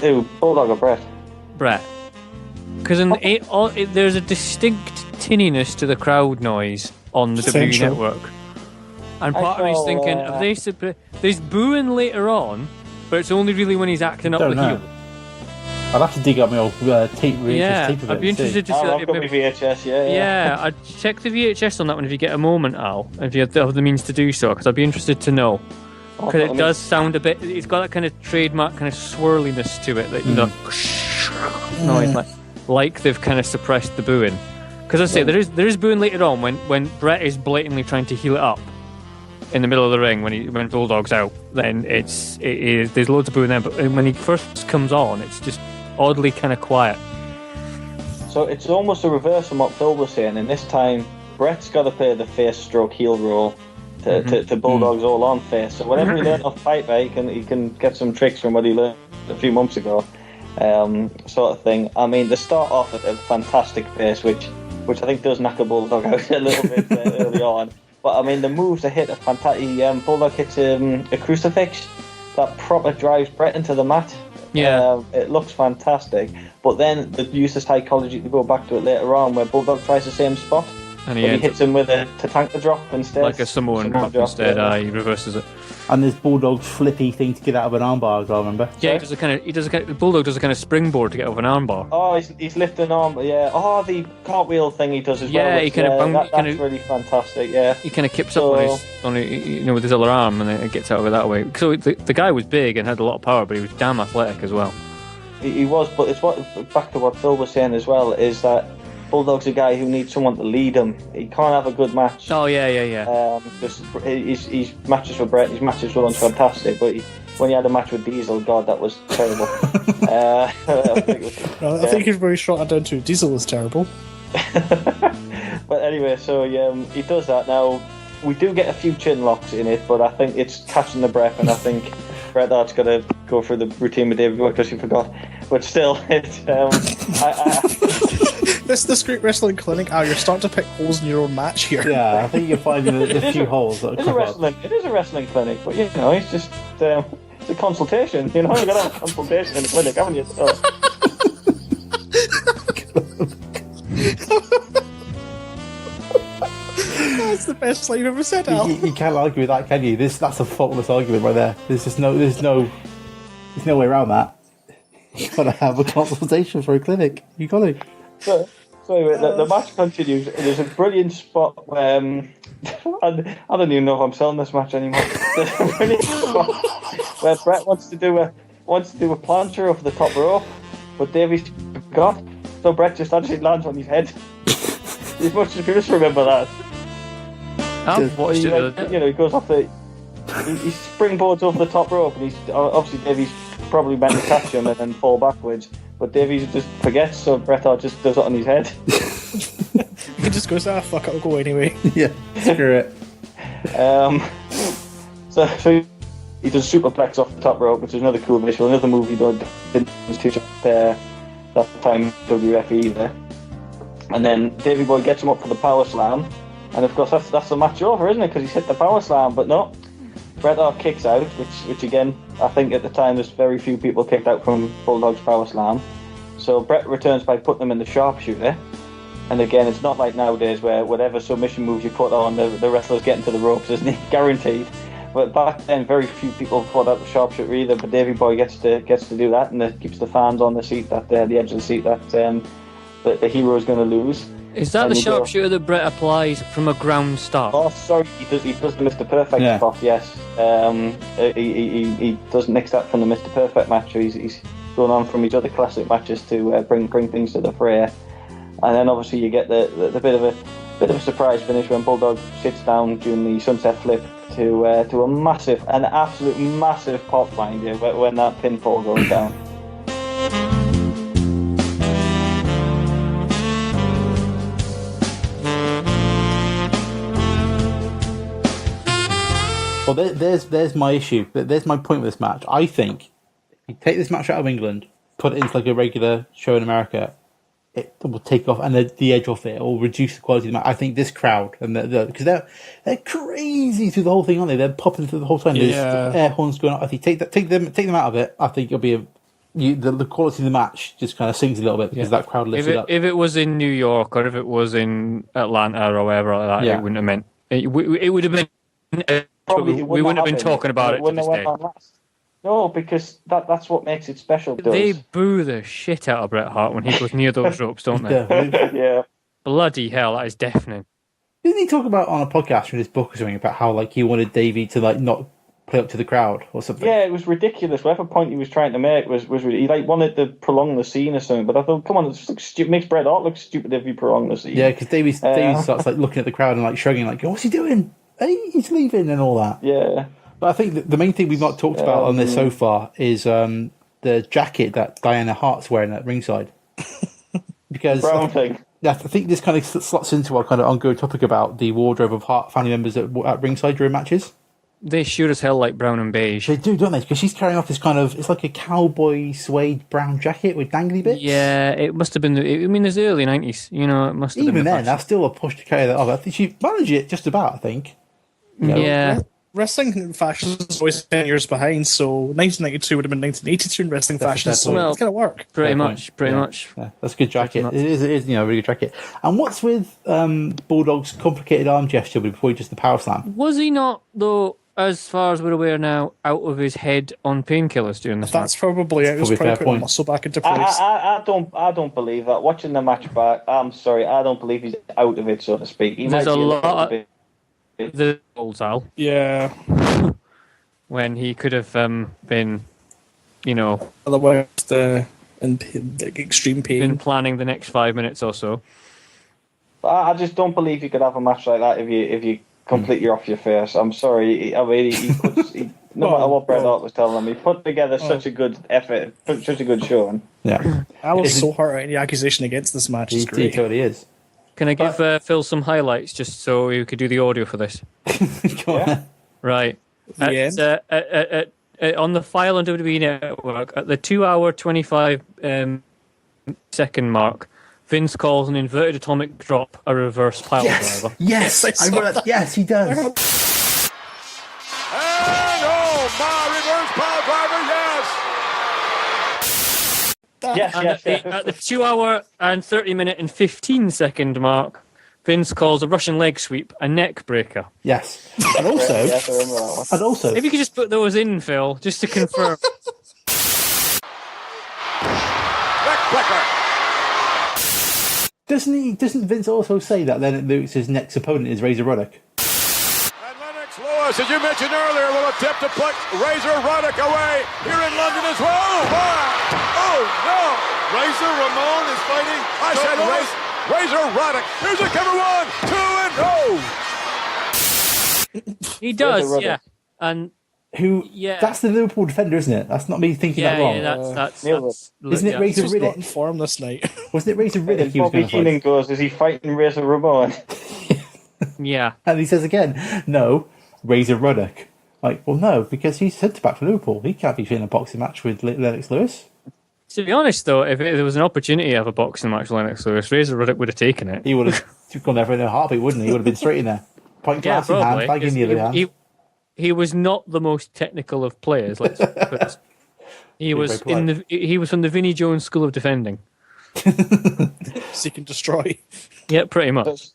Who, Bulldog or Bret? Bret. Because there's a distinct tinniness to the crowd noise on the WWE Network, and part of me is thinking, have they there's booing later on, but it's only really when he's acting up the heel. I'd have to dig up my old tape of it. I'd be interested to see. I've got my VHS, Yeah, I'd check the VHS on that one if you get a moment, Al, if you have the means to do so, because I'd be interested to know. Because it does sound a bit, it's got that kind of trademark kind of swirliness to it, that noise, like they've kind of suppressed the booing. Because I say, there is booing later on when Bret is blatantly trying to heel it up in the middle of the ring when Bulldog's out. Then there's loads of booing there, but when he first comes on, it's just oddly kind of quiet. So it's almost a reverse from what Phil was saying, and this time Bret's got to play the face stroke heel role to Bulldog's all on face. So whenever he learned off Piper, he can get some tricks from what he learned a few months ago, sort of thing. I mean, they start off at a fantastic pace, which I think does knock a Bulldog out a little bit early on. But I mean, the moves are hit a fantastic. Bulldog hits a crucifix that proper drives Bret into the mat. Yeah, it looks fantastic. But then the use of psychology to go back to it later on, where Bulldog tries the same spot, and he hits him with a Tatanka drop instead, like a Samoan drop instead. He reverses it. And there's Bulldog's flippy thing to get out of an armbar as well, remember? Yeah, Bulldog does a kind of springboard to get over an armbar. Oh, he's lifting arm, yeah. Oh, the cartwheel thing he does as well. Yeah, he kind of that's really fantastic. Yeah, he kind of kips up with his other arm, and then it gets out of it that way. So the guy was big and had a lot of power, but he was damn athletic as well. He was, but it's back to what Phil was saying as well, is that Bulldog's a guy who needs someone to lead him. He can't have a good match. Oh, yeah. His matches for Bret, his matches for Owen's fantastic, but when he had a match with Diesel, God, that was terrible. I think he's very short down to Diesel was terrible. But anyway, so he does that. Now, we do get a few chin locks in it, but I think it's catching the breath, and I think Bret Hart's got to go through the routine with David Boy because he forgot. But still, it's... This great wrestling clinic, you're starting to pick holes in your own match here. Yeah, I think you're finding a few holes. It is a wrestling clinic, but it's just it's a consultation. You've got to have a consultation in the clinic, haven't you? So. That's the best line you've ever said, Al. You can't argue with that, can you? That's a faultless argument right there. There's no way around that. You got to have a consultation for a clinic. You got to. So anyway, the match continues. There's a brilliant spot where I don't even know if I'm selling this match anymore. There's a brilliant spot where Bret wants to do a plancher off the top rope, but Davey's forgot. So Bret just actually lands on his head. As much as you just remember that. I've watched it. He goes off he springboards over the top rope, and he's obviously Davey's probably meant to catch him and then fall backwards. But Davies just forgets, so Bret Hart just does it on his head. He just goes, fuck it, I'll go anyway. Yeah, screw it. So he does superplex off the top rope, which is another cool visual. Another move he didn't teach up that time WF either. And then Davey Boy gets him up for the power slam, and of course that's the match over, isn't it? Because he's hit the power slam, but no. Bret Hart kicks out, which again, I think at the time there's very few people kicked out from Bulldog's power slam. So Bret returns by putting them in the sharpshooter. And again, it's not like nowadays where whatever submission moves you put on, the wrestler's getting to the ropes, isn't he? Guaranteed. But back then, very few people put out the sharpshooter either. But Davey Boy gets to do that, and it keeps the fans on the seat, the edge of the seat that the hero is going to lose. Is that the sharpshooter that Bret applies from a ground start? Oh, sorry, he does the Mr. Perfect spot, yes. He does nix that from the Mr. Perfect match. He's going on from his other classic matches to bring things to the fray. And then obviously you get the bit of a surprise finish when Bulldog sits down during the sunset flip to an absolute massive pop, mind you, when that pinfall goes down. Well, there's my issue. There's my point with this match. I think you take this match out of England, put it into like a regular show in America, it will take off, and the edge off it will reduce the quality of the match. I think this crowd, and because they're crazy through the whole thing, aren't they? They're popping through the whole time. There's air horns going on. I think take them out of it. I think it'll be the quality of the match just kind of sinks a little bit because that crowd lifts it up. If it was in New York or if it was in Atlanta or wherever like that, it wouldn't have meant it would have been. We wouldn't have been talking about it to this day. No, because that's what makes it special. They boo the shit out of Bret Hart when he goes near those ropes, don't they? Yeah. Bloody hell, that is deafening. Didn't he talk about on a podcast in his book or something about how like he wanted Davey to like not play up to the crowd or something? Yeah, it was ridiculous. Whatever point he was trying to make was he like wanted to prolong the scene or something. But I thought, come on, it's just stupid. Makes Bret Hart look stupid if you prolong the scene. Yeah, because Davey starts like looking at the crowd and like shrugging, like, "What's he doing? Hey, he's leaving," and all that. Yeah. But I think the main thing we've not talked about on this so far is the jacket that Diana Hart's wearing at ringside. Because brown thing. I think this kind of slots into our kind of ongoing topic about the wardrobe of Hart family members at ringside during matches. They sure as hell like brown and beige. They do, don't they? Because she's carrying off this kind of, it's like a cowboy suede brown jacket with dangly bits. Yeah, it must have been, there's the early 90s, it must have been. Even then, that's still a push to carry that off. I think she managed it just about, I think. Yeah. Wrestling fashion is always 10 years behind, so 1992 would have been 1982 in wrestling fashion, so it's going to work. Pretty much. Yeah, that's a good jacket. It is a really good jacket. And what's with Bulldog's complicated arm gesture before he just the power slam? Was he not, though, as far as we're aware now, out of his head on painkillers during this That's match? probably it. It was probably putting muscle back into place. I don't believe that. Watching the match back, I'm sorry, I don't believe he's out of it, so to speak. There's a lot of the old Al. Yeah. When he could have been, otherwise in extreme pain. Been planning the next 5 minutes or so. I just don't believe you could have a match like that if you completely off your face. I'm sorry. I mean, No matter what Bret Hart was telling him, he put together such a good effort, such a good showing. Yeah. I was so hurt at any accusation against this match. It's He great. totally is. Can I give Phil some highlights just so we could do the audio for this? Go on. Right. On the file on WWE Network, at the 2 hour 25 second mark, Vince calls an inverted atomic drop a reverse pile driver. Yes, I wrote that. Yes, he does. And my reverse pile driver, yes. Yes. At the 2 hour and 30 minute and 15 second mark, Vince calls a Russian leg sweep a neck breaker. Yes. And also, Yes, I remember that one. If you could just put those in, Phil, just to confirm. Neck breaker. Doesn't Vince also say that then Lewis's next opponent is Razor Ruddock? And Lennox Lewis, as you mentioned earlier, will attempt to put Razor Ruddock away here in London as well. Oh, my. Oh, no. Razor Ramon is fighting. I said Razor Ruddock. Here's a cover 1, 2, and He does, yeah. And that's the Liverpool defender, isn't it? That's not me thinking that wrong. Yeah, that's isn't it Razor Riddick? Not in form this night. Wasn't it Razor Riddick he was Bobby going to fight? Heenan goes, is he fighting Razor Ramon? Yeah. And he says again, no, Razor Ruddock. Like, well, no, because he's centre back for Liverpool. He can't be in a boxing match with Lennox Lewis. To be honest, though, if there was an opportunity to have a boxing match with Lennox Lewis, Razor Ruddock would have taken it. He would have gone there in a heartbeat, wouldn't he? He would have been straight in there. Point glass in hand, bag in the other hand. He was not the most technical of players. Let's put it. He was from the Vinnie Jones School of Defending. Seek and destroy. Yeah, pretty much.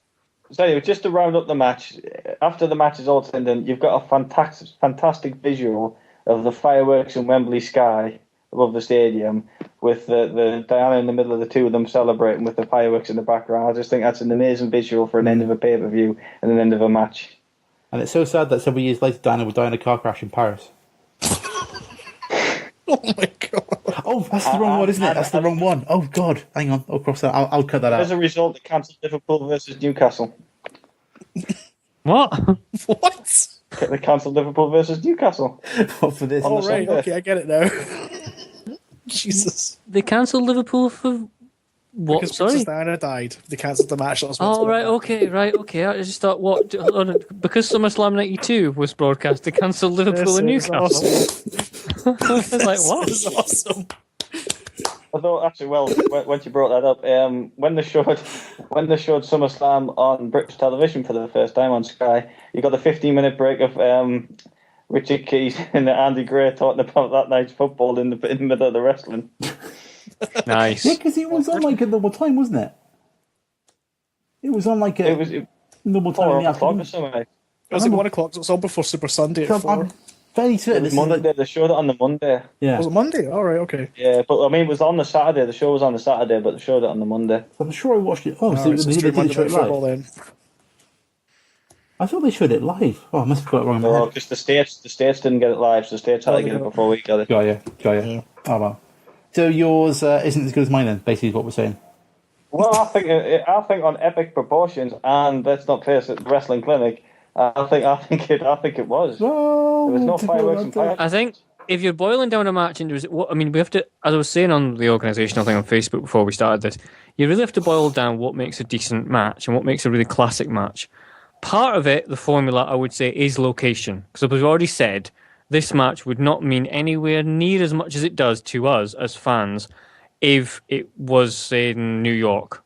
So anyway, just to round up the match, after the match is all said and done, you've got a fantastic visual of the fireworks in Wembley sky above the stadium, with the Diana in the middle of the two of them celebrating with the fireworks in the background. I just think that's an amazing visual for an end of a pay-per-view and an end of a match. And it's so sad that several years later Diana would die in a car crash in Paris. Oh my god. Oh, that's the wrong one, isn't it? That's the wrong one. Oh god. Hang on, I'll cross that. I'll cut that out. As a result, they cancelled Liverpool versus Newcastle. What? What? They cancelled Liverpool versus Newcastle. What for this? Oh, right. Okay, I get it now. Jesus. They cancelled Liverpool for what? Because Sorry? Princess Diana died. They cancelled the match. That was Oh, right, okay. I just thought, what? Because SummerSlam 92 was broadcast, they cancelled Liverpool and Newcastle. Awesome. I was like, what? This is awesome. Although, actually, well, once you brought that up, when they showed SummerSlam on British television for the first time on Sky, you got a 15-minute break of Richard Keys and Andy Gray talking about that night's football in the middle of the wrestling. Nice. Yeah, because it was on like a normal time, wasn't it? It was on like a normal time in the afternoon. It was at 1 o'clock, so it was on before Super Sunday at 4. I'm fairly certain it was Monday. They showed it on the Monday. Yeah. Was it Monday? All right, okay. Yeah, but I mean, it was on the Saturday. The show was on the Saturday, but they showed it on the Monday. I'm sure I watched it. Oh, so Right, they didn't show it live. then. I thought they showed it live. Oh, I must have got it wrong in my No, head. because the States didn't get it live, so the States had to get it before we got it. Got you. Yeah. Oh, well. So yours isn't as good as mine then, basically is what we're saying. Well, I think on epic proportions, and let's not place it wrestling clinic. I think it was. Well, there was no fireworks and fire. I think if you're boiling down a match into, we have to, as I was saying on the organisational thing on Facebook before we started this, you really have to boil down what makes a decent match and what makes a really classic match. Part of it, the formula, I would say, is location. Because as we've already said, this match would not mean anywhere near as much as it does to us as fans if it was, say, in New York.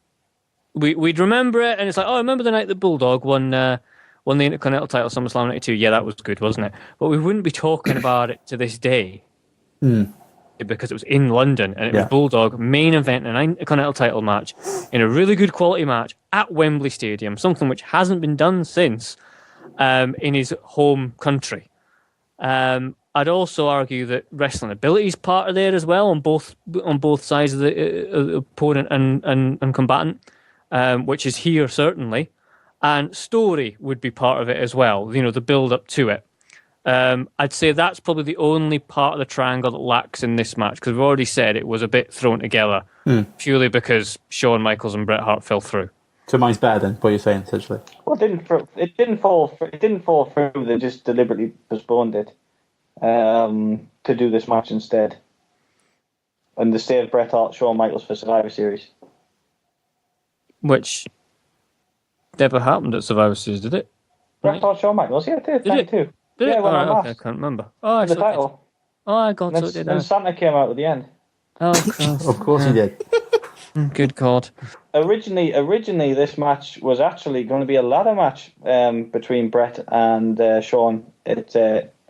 We'd remember it, and it's like, oh, I remember the night that Bulldog won the Intercontinental title, SummerSlam 92. Yeah, that was good, wasn't it? But we wouldn't be talking about it to this day because it was in London, and it was Bulldog, main event, an Intercontinental title match, in a really good quality match at Wembley Stadium, something which hasn't been done since in his home country. I'd also argue that wrestling ability is part of there as well on both sides of the opponent and combatant, which is here certainly, and story would be part of it as well. You know, the build up to it. I'd say that's probably the only part of the triangle that lacks in this match because we've already said it was a bit thrown together purely because Shawn Michaels and Bret Hart fell through. So mine's better than what you're saying, essentially. Well, it didn't fall through. They just deliberately postponed it. to do this match instead. And they saved Bret Hart, Shawn Michaels for Survivor Series. Which never happened at Survivor Series, did it? Bret Hart, Shawn Michaels, yeah, it did. Did it? Did it? when I Okay, I can't remember. Oh, I the saw it. title. Oh, I got And it. then Santa came out at the end. Oh, Christ. Of course he did. Good God. Originally, this match was actually going to be a ladder match between Bret and Shawn at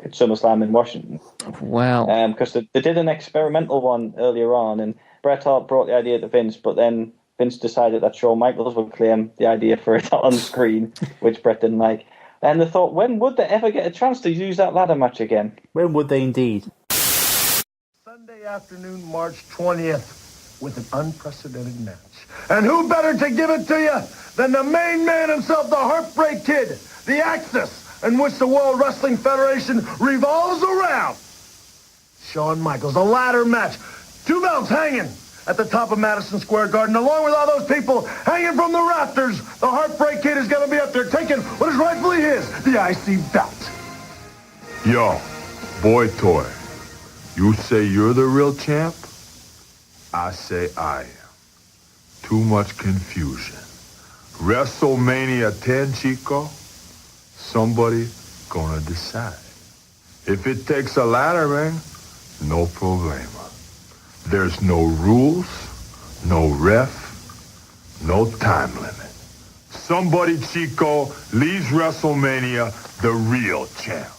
SummerSlam in Washington. Wow. Because they did an experimental one earlier on, and Bret Hart brought the idea to Vince, but then Vince decided that Shawn Michaels would claim the idea for it on screen, which Bret didn't like. And they thought, when would they ever get a chance to use that ladder match again? When would they indeed? Sunday afternoon, March 20th, with an unprecedented match. And who better to give it to you than the main man himself, the Heartbreak Kid, the axis in which the World Wrestling Federation revolves around. Shawn Michaels, a ladder match. 2 belts hanging at the top of Madison Square Garden, along with all those people hanging from the rafters. The Heartbreak Kid is going to be up there taking what is rightfully his, the IC belt. Yo, boy toy, you say you're the real champ? I say I am. Too much confusion. WrestleMania 10, Chico? Somebody gonna decide. If it takes a ladder ring, no problema. There's no rules, no ref, no time limit. Somebody, Chico, leaves WrestleMania the real champ.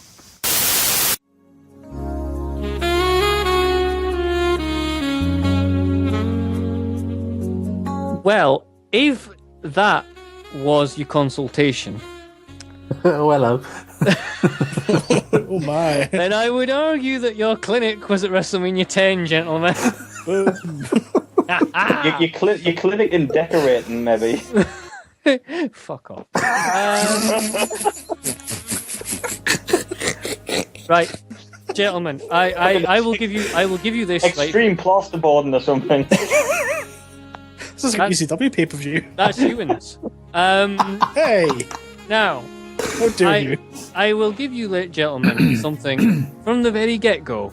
Well, if that was your consultation... Oh, hello. Oh my. Then I would argue that your clinic was at WrestleMania 10, gentlemen. Your clinic in decorating, maybe. Fuck off. Right, gentlemen, I will give you this. Extreme plasterboarding or something. This is an ECW pay-per-view. That's Euan's. Hey! Now, how dare you? I will give you, gentlemen, something from the very get-go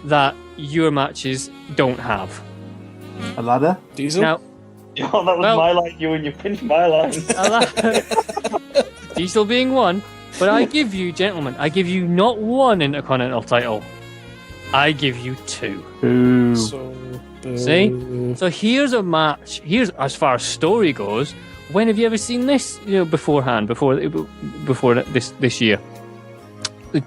that your matches don't have. A ladder? Diesel? Now, Oh, that was my line, you, and you pinched my line. Diesel being one, but I give you, gentlemen, not one Intercontinental title. I give you 2. Ooh. See? So here's a match. Here's, as far as story goes, when have you ever seen this? Beforehand, before this year.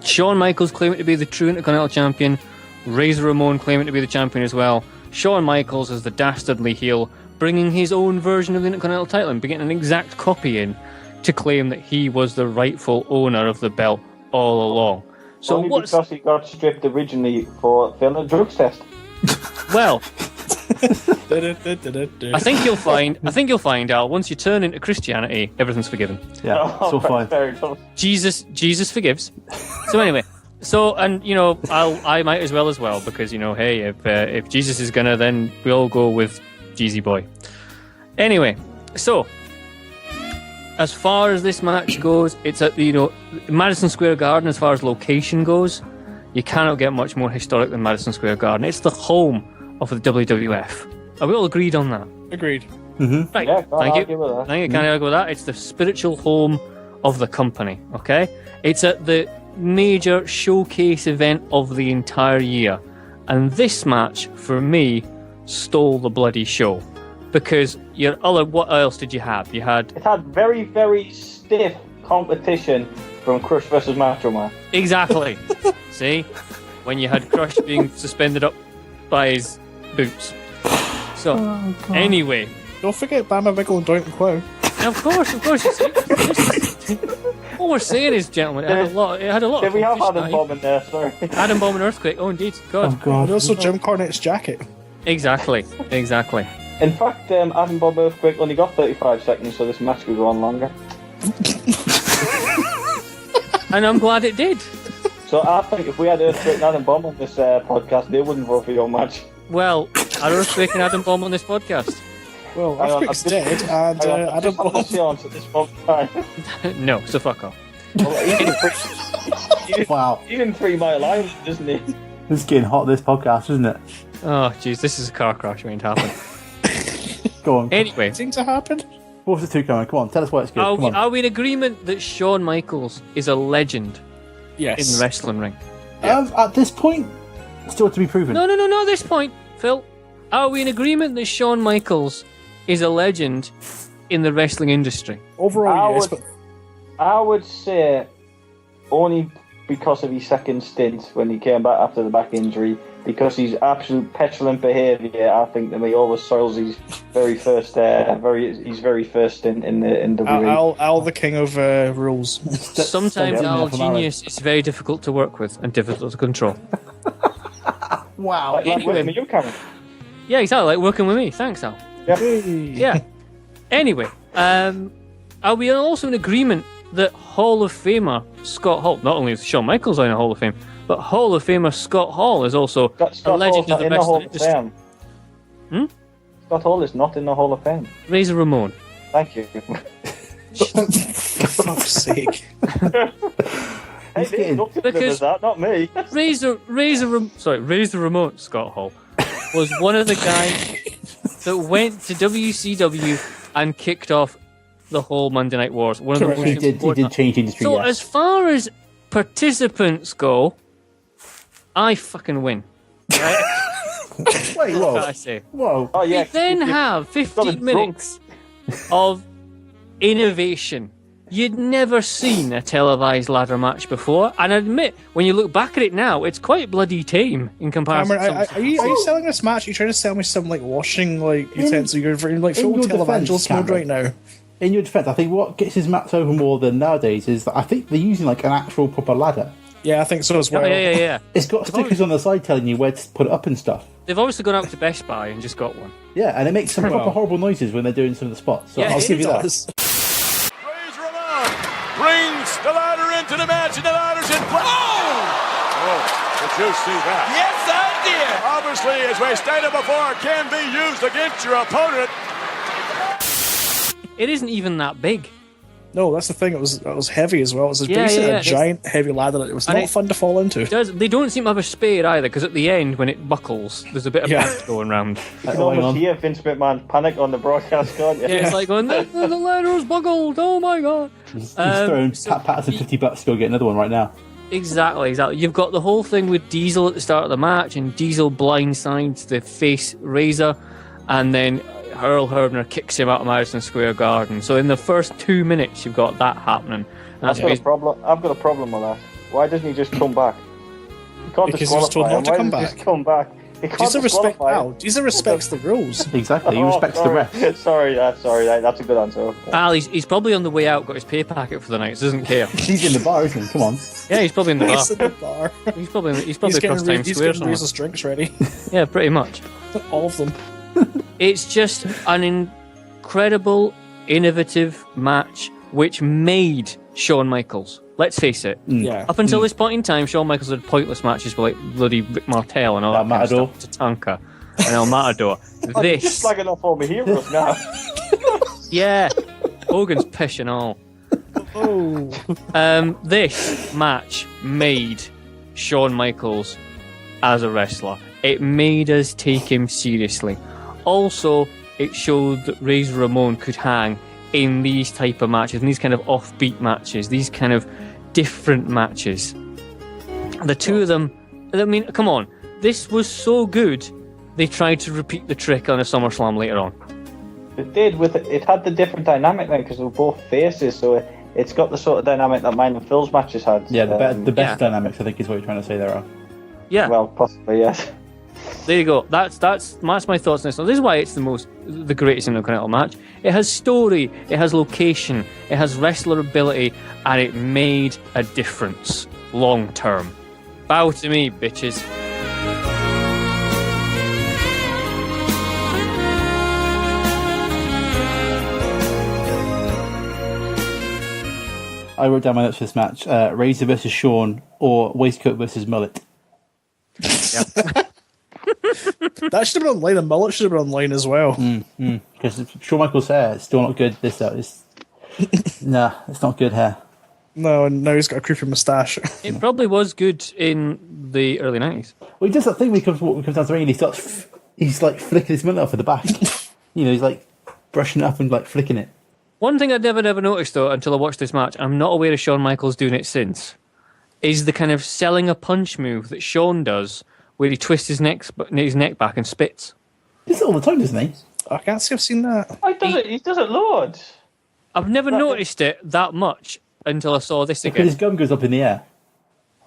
Shawn Michaels claiming to be the true Intercontinental Champion. Razor Ramon claiming to be the champion as well. Shawn Michaels as the dastardly heel, bringing his own version of the Intercontinental title and getting an exact copy in to claim that he was the rightful owner of the belt all along. So only because he got stripped originally for failing a drugs test. Well, I think you'll find, Al, once you turn into Christianity, everything's forgiven. Yeah, so fine. Jesus forgives. So anyway, and I might as well because hey, if Jesus is gonna, then we'll go with Jeezy Boy. Anyway, so as far as this match goes, it's at Madison Square Garden. As far as location goes, you cannot get much more historic than Madison Square Garden. It's the home of the WWF. Are we all agreed on that? Agreed. Mm-hmm. Right. Yeah, Thank you. Can't argue with that. It's the spiritual home of the company. Okay. It's at the major showcase event of the entire year, and this match for me stole the bloody show because what else did you have? It had very, very stiff competition from Crush versus Macho Man. Exactly. See, when you had Crush being suspended up by his boots. So anyway, don't forget Bama Wiggle and Doink and Quo. Of course. You see, what we're saying is, gentlemen, it had a lot. Did we have Adam Bomb in there? Sorry. Adam Bomb and Earthquake. Oh, indeed. God. Oh, God. And also Jim Cornette's jacket. Exactly. In fact, Adam Bomb Earthquake only got 35 seconds, so this match could go on longer. And I'm glad it did. So I think if we had Earthquake and Adam Bomb on this podcast, they wouldn't vote for your match. Well, are Earthquake and Adam Bomb on this podcast? Well, Earthquake's dead, and Adam Bomb... at this moment in time. No, so fuck off. Well, Wow. He's in 3 Mile Island, isn't he? It's getting hot, this podcast, isn't it? Oh, jeez, this is a car crash waiting to happen. Go on. Anyway. Things to happen. What's the 2 coming? Come on, tell us why it's good. Come on. Are we in agreement that Shawn Michaels is a legend Yes. in the wrestling ring? At this point, still to be proven. No, at this point, Phil. Are we in agreement that Shawn Michaels is a legend in the wrestling industry? Overall, yes, but I would say only because of his second stint when he came back after the back injury, because his absolute petulant behaviour, I think, that he always soils his very first stint in WWE. Al the king of rules. Sometimes Al genius is very difficult to work with and difficult to control. Wow. Like working with you, Cameron. Yeah, exactly. Like working with me. Thanks, Al. Yeah. Anyway, are we also in agreement that Hall of Famer Scott Hall, not only is Shawn Michaels in the Hall of Fame, but Hall of Famer Scott Hall is also a legend of the wrestling industry? Scott Hall is not in the Hall of Fame. Razor Ramon. Thank you. For fuck's sake. Hey, because that, not me. Razor Ramon, Scott Hall, was one of the guys that went to WCW and kicked off the whole Monday Night Wars. One of the He did change industry. So as far as participants go, I fucking win. Right? Wait, whoa. What I say. Whoa. Oh, yeah. We then have 15 minutes of innovation. You'd never seen a televised ladder match before, and I admit, when you look back at it now, it's quite bloody tame in comparison. Cameron, are you selling this match? Are you trying to sell me some washing utensils? You're in full televangelist mode right now. In your defence, I think what gets his match over more than nowadays is that I think they're using an actual proper ladder. Yeah, I think so as well. Yeah. It's got stickers on the side telling you where to put it up and stuff. They've obviously gone out to Best Buy and just got one. Yeah, and it makes some proper horrible noises when they're doing some of the spots. So I'll give you that. Razor Ramon brings the ladder into the match, and the ladder's in place. Oh, did you see that? Yes, I did. Obviously, as we stated before, can be used against your opponent. It isn't even that big. No, that's the thing. It was heavy as well. It was basically a giant, heavy ladder that it was not fun to fall into. They don't seem to have a spare either, because at the end, when it buckles, there's a bit of panic going round. You can almost hear Vince McMahon panic on the broadcast, can't you? Yeah, it's like going, the ladder's buckled, oh my god. He's throwing Pat Patterson $50 to go get another one right now. Exactly. You've got the whole thing with Diesel at the start of the match, and Diesel blindsides the face Razor, and then Earl Hebner kicks him out of Madison Square Garden. So in the first 2 minutes, you've got that happening. I've got a problem with that. Why doesn't he just come back? He can't because he was told not to come back. Just come back. Diesel respects the rules. Exactly, he respects the ref. Sorry, that's a good answer. Al, he's probably on the way out, got his pay packet for the night, so doesn't care. He's in the bar, isn't he? Come on. Yeah, he's probably in the bar. He's in the bar. He's probably across Times Square. He's getting Razor's drinks ready. Yeah, pretty much. All of them. It's just an incredible, innovative match which made Shawn Michaels. Let's face it. Yeah. Up until this point in time, Shawn Michaels had pointless matches with like bloody Rick Martel and all that kind of stuff. Tatanka and El Matador. This just slagging off all my heroes now. Yeah. Hogan's pish and all. This match made Shawn Michaels as a wrestler. It made us take him seriously. Also, it showed that Razor Ramon could hang in these type of matches, in these kind of offbeat matches, these kind of different matches. The two of them, I mean, come on. This was so good, they tried to repeat the trick on a SummerSlam later on. It did, it had the different dynamic then, because they were both faces, so it's got the sort of dynamic that mine and Phil's matches had. Yeah, the best dynamics, I think, is what you're trying to say there, Al. Yeah. Well, possibly, yes. There you go. That's my thoughts on this. This is why it's the greatest Intercontinental match. It has story, it has location, it has wrestler ability, and it made a difference long term. Bow to me, bitches. I wrote down my notes for this match: Razor versus Shawn, or waistcoat versus mullet. Yep. That should have been online, and mullet should have been online as well. Because Shawn Michaels' hair is still not good. Nah, it's not good hair. No, and now he's got a creepy moustache. It probably was good in the early 90s. Well, he does that thing when he comes down to the ring and he's like flicking his mitt off at the back. He's like brushing it up and like flicking it. One thing I'd never noticed, though, until I watched this match, I'm not aware of Shawn Michaels doing it since, is the kind of selling a punch move that Shawn does, where he twists his neck back and spits. He does it all the time, doesn't he? I can't say I've seen that. He does it loads. I've never noticed it that much until I saw this Because again. his gum goes up in the air.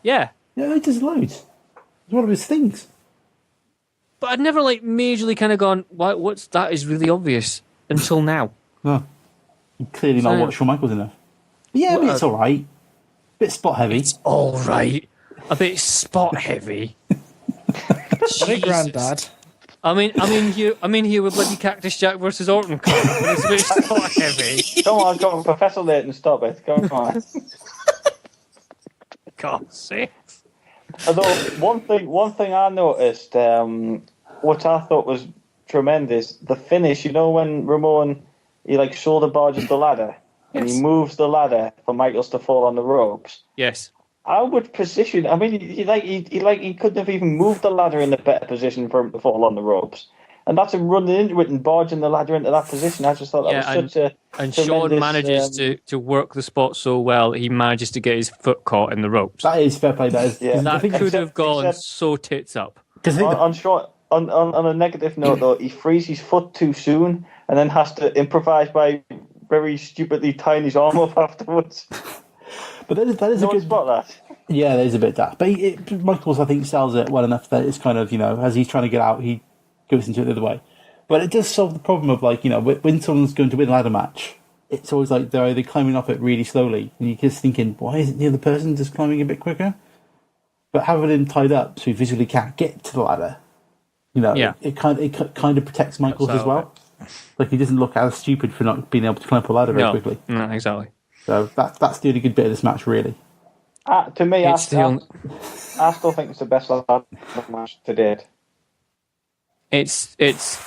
Yeah. Yeah, he does loads. It's one of his things. But I'd never majorly kind of gone, what's that is really obvious until now. No. Clearly not watched Shawn Michaels enough. Yeah, I mean, it's all right. Bit spot heavy. It's all right. A bit spot heavy. Hey, Grandad. I mean here with bloody Cactus Jack versus Orton Cup, and it's a bit spot heavy. Come on, go on, Professor Layton, stop it. Come on. God's sake. Although one thing I noticed, which I thought was tremendous, the finish. When Ramon he shoulder barges the ladder and he moves the ladder for Michaels to fall on the ropes. Yes. I would position. I mean, he couldn't have even moved the ladder in a better position for him to fall on the ropes, and that's him running into it and barging the ladder into that position. I just thought that was such a. And Shawn manages to work the spot so well, he manages to get his foot caught in the ropes. That is fair play. That is. Yeah. That could have gone so tits up. On a negative note, though, he frees his foot too soon and then has to improvise by very stupidly tying his arm up afterwards. But that is a good spot. That yeah, there's a bit of that. But Michaels, I think, sells it well enough that it's kind of as he's trying to get out, he goes into it the other way. But it does solve the problem of when someone's going to win a ladder match, it's always like they're either climbing up it really slowly, and you're just thinking, why isn't the other person just climbing a bit quicker? But having him tied up so he visually can't get to the ladder, it kind of protects Michaels as well. Like he doesn't look as stupid for not being able to climb up a ladder very quickly. No, exactly. So that's the only good bit of this match, really. To me, I still think it's the best ladder match to date. It's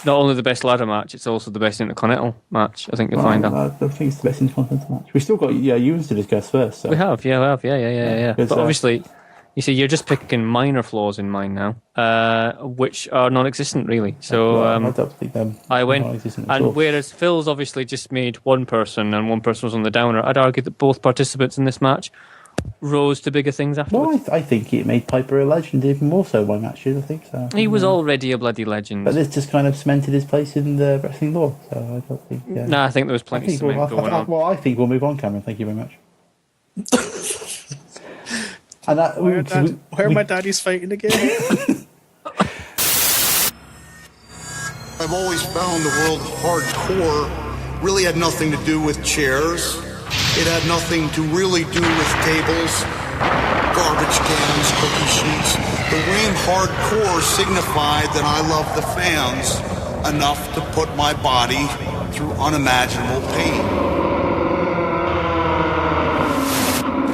not only the best ladder match, it's also the best Intercontinental match. I think you'll find out. I don't think it's the best Intercontinental match. We've still got Euan to discuss first. So. We have, yeah. But So, obviously, you see, you're just picking minor flaws in mine now, which are non-existent, really. So I don't think them. I went, non-existent at all. and whereas Phil's obviously just made one person and one person was on the downer, I'd argue that both participants in this match rose to bigger things afterwards. Well, I think it made Piper a legend even more so by matches, I think so. He was already a bloody legend. But this just kind of cemented his place in the wrestling lore, so I don't think... No, I think there was plenty of cement going on. Well, I think we'll move on, Cameron. Thank you very much. And where my daddy's fighting again? I've always found the world hardcore really had nothing to do with chairs. It had nothing to really do with tables, garbage cans, cookie sheets. The name hardcore signified that I love the fans enough to put my body through unimaginable pain.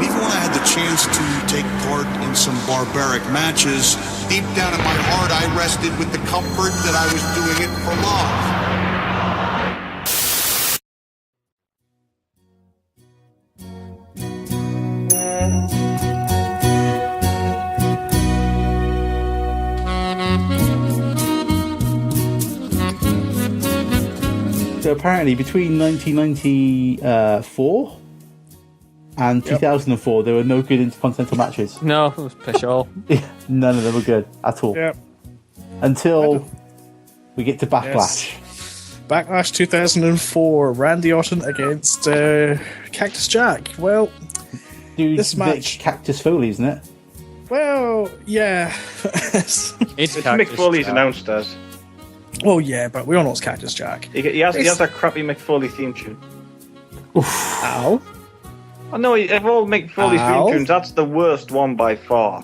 Even when I had the chance to take part in some barbaric matches, deep down in my heart I rested with the comfort that I was doing it for love. So apparently between 1994 and 2004, there were no good Intercontinental matches. No, it was pish all. None of them were good at all. Yep. Until we get to Backlash. Yes. Backlash 2004, Randy Orton against Cactus Jack. Well, this match... Cactus Foley, isn't it? Well, yeah. It's Mick Foley's announced as. Oh yeah, but we all know it's Cactus Jack. He has that crappy Mick Foley theme tune. Ow. Oh no, of all Mick Foley's theme tunes, that's the worst one by far.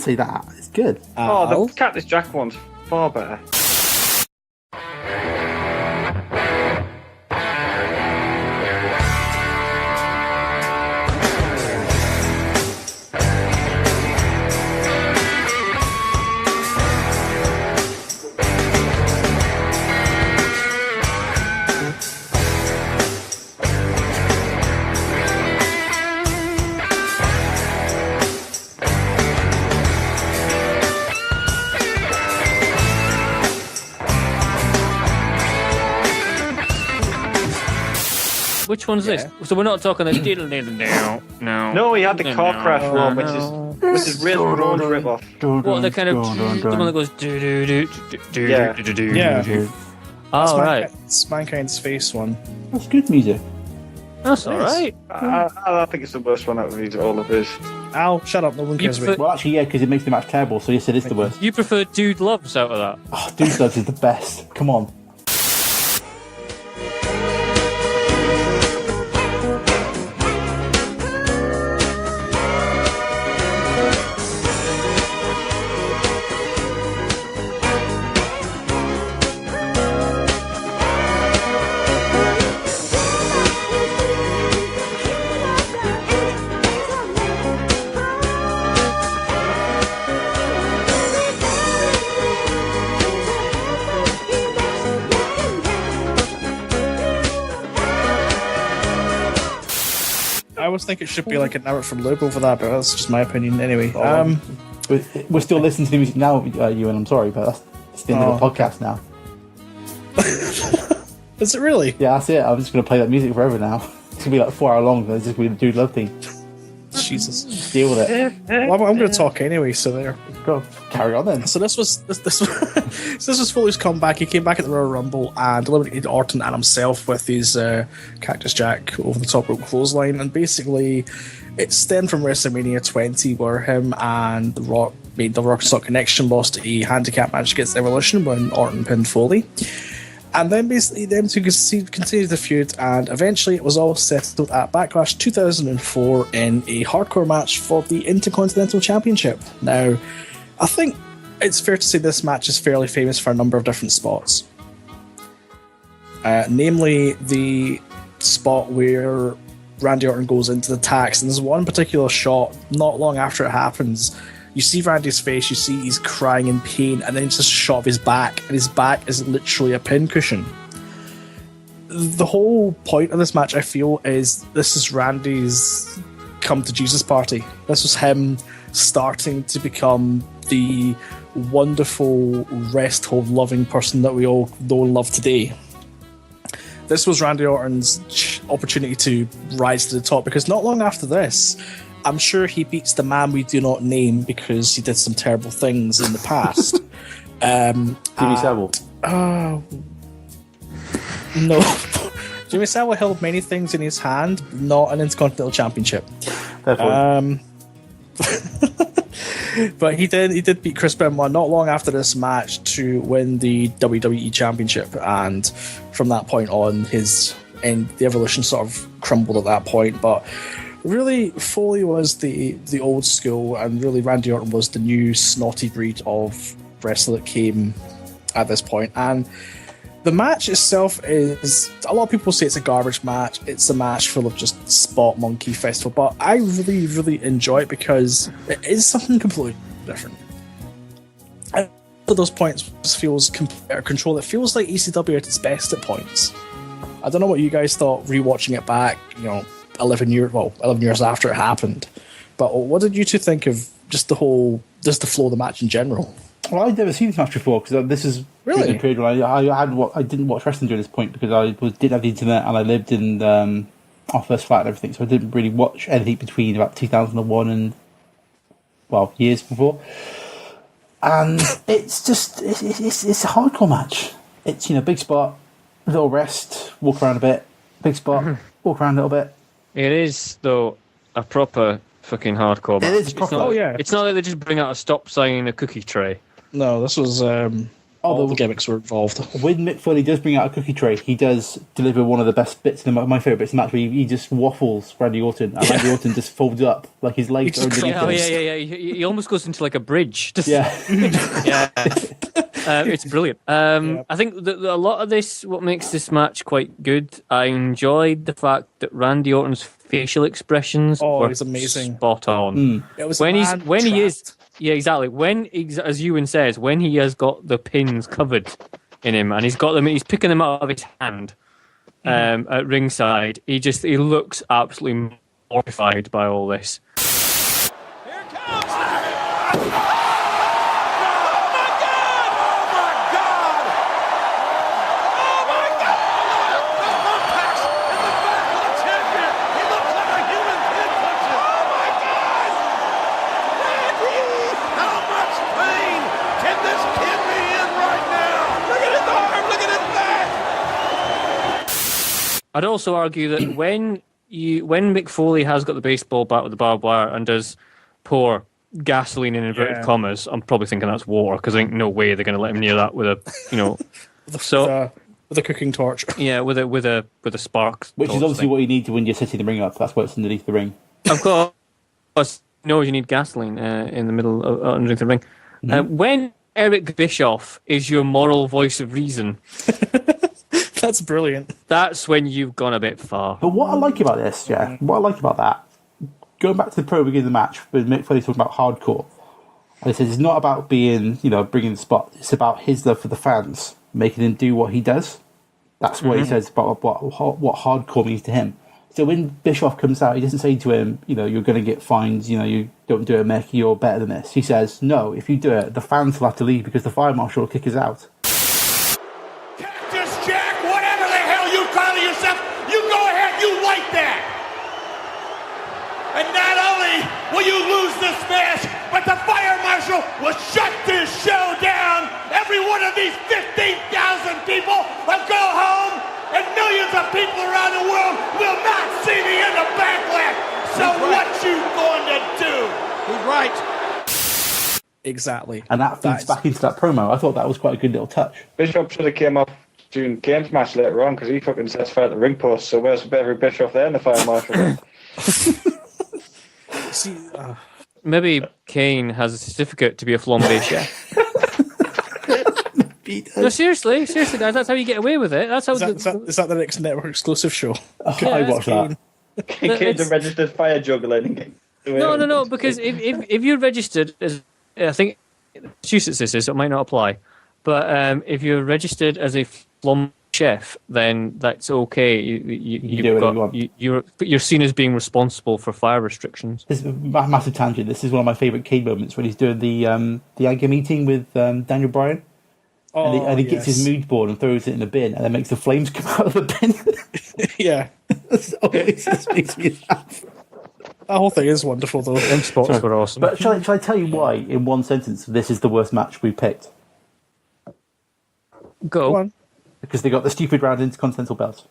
say that. It's good. The Cactus Jack one's far better. Which one's this? So we're not talking the no. No, he had the car crash one, which is Razor Road rip-off. What, the kind of the one that goes do do do do Yeah. do do Yeah. do. That's Oh, right. It's Mankind's Face one. That's good music. That's all right. I think it's the worst one out of all of his. Al, shut up, no one cares about Well, actually, yeah, because it makes the match terrible, so yes, it is the worst. You prefer Dude Loves out of that? Oh, Dude Loves is the best. Come on. I always think it should be like an hour from logo for that, but that's just my opinion anyway. We're still listening to the music now, Euan. I'm sorry, but that's the end of the podcast now. Is it really? Yeah, that's it. I'm just going to play that music forever now. It's going to be like 4 hour long. It's just going to be the Dude Love theme. Jesus. Deal with it. Well, I'm going to talk anyway, so there. Go. Carry on then. So this was Foley's comeback. He came back at the Royal Rumble and eliminated Orton and himself with his Cactus Jack over the top rope clothesline. And basically, it stemmed from WrestleMania 20, where him and The Rock made the Rock Stock Connection, lost a handicap match against Evolution when Orton pinned Foley. And then basically them two continued the feud, and eventually it was all settled at Backlash 2004 in a hardcore match for the Intercontinental Championship. Now, I think it's fair to say this match is fairly famous for a number of different spots. Namely, the spot where Randy Orton goes into the tax, and there's one particular shot not long after it happens. You see Randy's face, you see he's crying in pain, and then it's just a shot of his back, and his back is literally a pincushion. The whole point of this match, I feel, is this is Randy's come to Jesus party. This was him starting to become the wonderful, rest hold loving person that we all know and love today. This was Randy Orton's opportunity to rise to the top, because not long after this, I'm sure he beats the man we do not name because he did some terrible things in the past. Jimmy Savile. No. Jimmy Savile held many things in his hand, not an Intercontinental Championship. But he did beat Chris Benoit not long after this match to win the WWE Championship, and from that point on, the Evolution sort of crumbled at that point. But really, Foley was the old school, and really Randy Orton was the new snotty breed of wrestler that came at this point. And the match itself is, a lot of people say it's a garbage match. It's a match full of just spot monkey festival, but I really, really enjoy it because it is something completely different. And at those points, it feels control. It feels like ECW at its best at points. I don't know what you guys thought rewatching it back, 11 years after it happened. But what did you two think of just the flow of the match in general? Well, I'd never seen this match before, because this is really the period when I didn't watch wrestling during this point, because I didn't have the internet and I lived in our first flat and everything, so I didn't really watch anything between about 2001 and, years before. And it's just it's a hardcore match. It's big spot, little rest, walk around a bit, big spot, walk around a little bit. It is, though, a proper fucking hardcore match. It is proper. It's not like they just bring out a stop sign and a cookie tray. No, this was. all the gimmicks were involved. When Mick Foley does bring out a cookie tray, he does deliver one of the best bits, my favourite bits of the match, where he just waffles Randy Orton, and Randy Orton just folds up, like his legs are underneath him. Yeah. He almost goes into like a bridge. Just, yeah. It's brilliant. I think that a lot of this, what makes this match quite good, I enjoyed the fact that Randy Orton's facial expressions were amazing. Spot on. It was when he is. Yeah, exactly. As Ewan says, when he has got the pins covered in him and he's picking them out of his hand at ringside, he looks absolutely mortified by all this. I'd also argue that when Mick Foley has got the baseball bat with the barbed wire and does pour gasoline in inverted commas, I'm probably thinking that's war, because I think no way they're going to let him near that with a with a cooking torch. Yeah, with a spark. Which is obviously what you need to when you're setting the ring up. That's what's underneath the ring. Of course, you need gasoline in the middle underneath the ring. When Eric Bischoff is your moral voice of reason. That's brilliant. That's when you've gone a bit far. But what I like about this, what I like about that, going back to the pro beginning of the match, with Mick Foley talking about hardcore, and he says it's not about being, bringing the spot. It's about his love for the fans, making him do what he does. That's what he says about what hardcore means to him. So when Bischoff comes out, he doesn't say to him, you're going to get fined, you don't do it, Mick, you're better than this. He says, no, if you do it, the fans will have to leave because the fire marshal will kick us out. And not only will you lose this match, but the fire marshal will shut this show down. Every one of these 15,000 people will go home, and millions of people around the world will not see me in the backlash. So what you going to do? He's right. Exactly. And that feeds back into that promo. I thought that was quite a good little touch. Bishop should have came off during Kane's match later on, because he fucking sets fire at the ring post. So where's every Bischoff there in the fire marshal? Maybe Kane has a certificate to be a flambe chef. No, seriously, guys, that's how you get away with it. That's how. Is that the next network exclusive show? I watch that. Kane's a registered fire juggler. No, because if you're registered as, I think Massachusetts this is, so it might not apply, but if you're registered as a flambe chef, then that's okay. You're seen as being responsible for fire restrictions. This is a massive tangent. This is one of my favourite Kane moments when he's doing the anger meeting with Daniel Bryan. And he gets his mood board and throws it in the bin and then makes the flames come out of the bin. Yeah. It just makes me laugh. That whole thing is wonderful, though. Them spots were awesome. But shall I tell you why, in one sentence, this is the worst match we picked? Go on. Because they got the stupid round Intercontinental belt.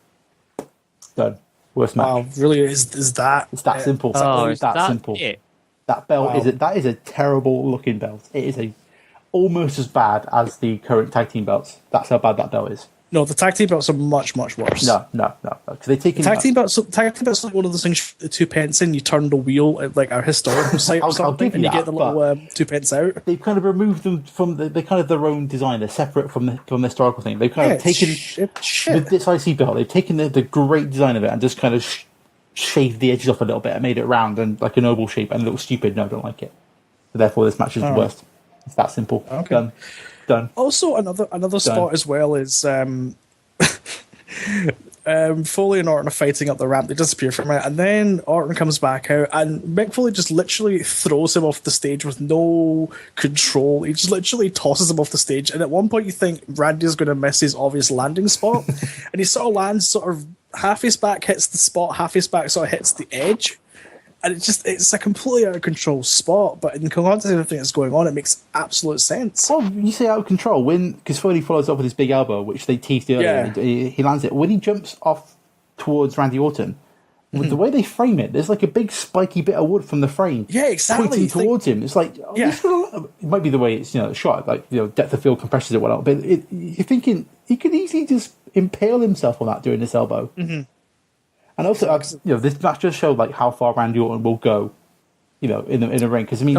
Done. Worst match. Wow, really? Is that? It's that simple. It's that simple. It? That belt is a terrible looking belt. It is almost as bad as the current tag team belts. That's how bad that belt is. No, the tag team belts are much, much worse. No. Because they take tag team belts. Tag team belts like one of those things. 2 pence in, you turn the wheel at like a historical site or something, and you get the little 2 pence out. They've kind of removed them from they're kind of their own design. They're separate from the historical thing. They've kind of taken with this IC belt. They've taken the great design of it and just kind of shaved the edges off a little bit and made it round and like an oval shape and a little stupid. No, I don't like it. So therefore, this match is the worst. It's that simple. Okay. Done. Also, another spot as well is Foley and Orton are fighting up the ramp. They disappear for a minute, and then Orton comes back out, and Mick Foley just literally throws him off the stage with no control. He just literally tosses him off the stage, and at one point you think Randy's going to miss his obvious landing spot, and he sort of lands sort of half his back hits the spot, half his back sort of hits the edge. And it's a completely out of control spot, but in context of everything that's going on, it makes absolute sense. Well, you say out of control because Foley follows up with his big elbow, which they teased earlier. He lands it when he jumps off towards Randy Orton. With the way they frame it, there's like a big spiky bit of wood from the frame. Yeah, exactly. Pointing towards him. It's like, it might be the way it's shot, like depth of field compresses it, whatnot. But you're thinking he could easily just impale himself on that doing this elbow. Mm-hmm. And also, this match just showed like how far Randy Orton will go, in the ring. Because I mean,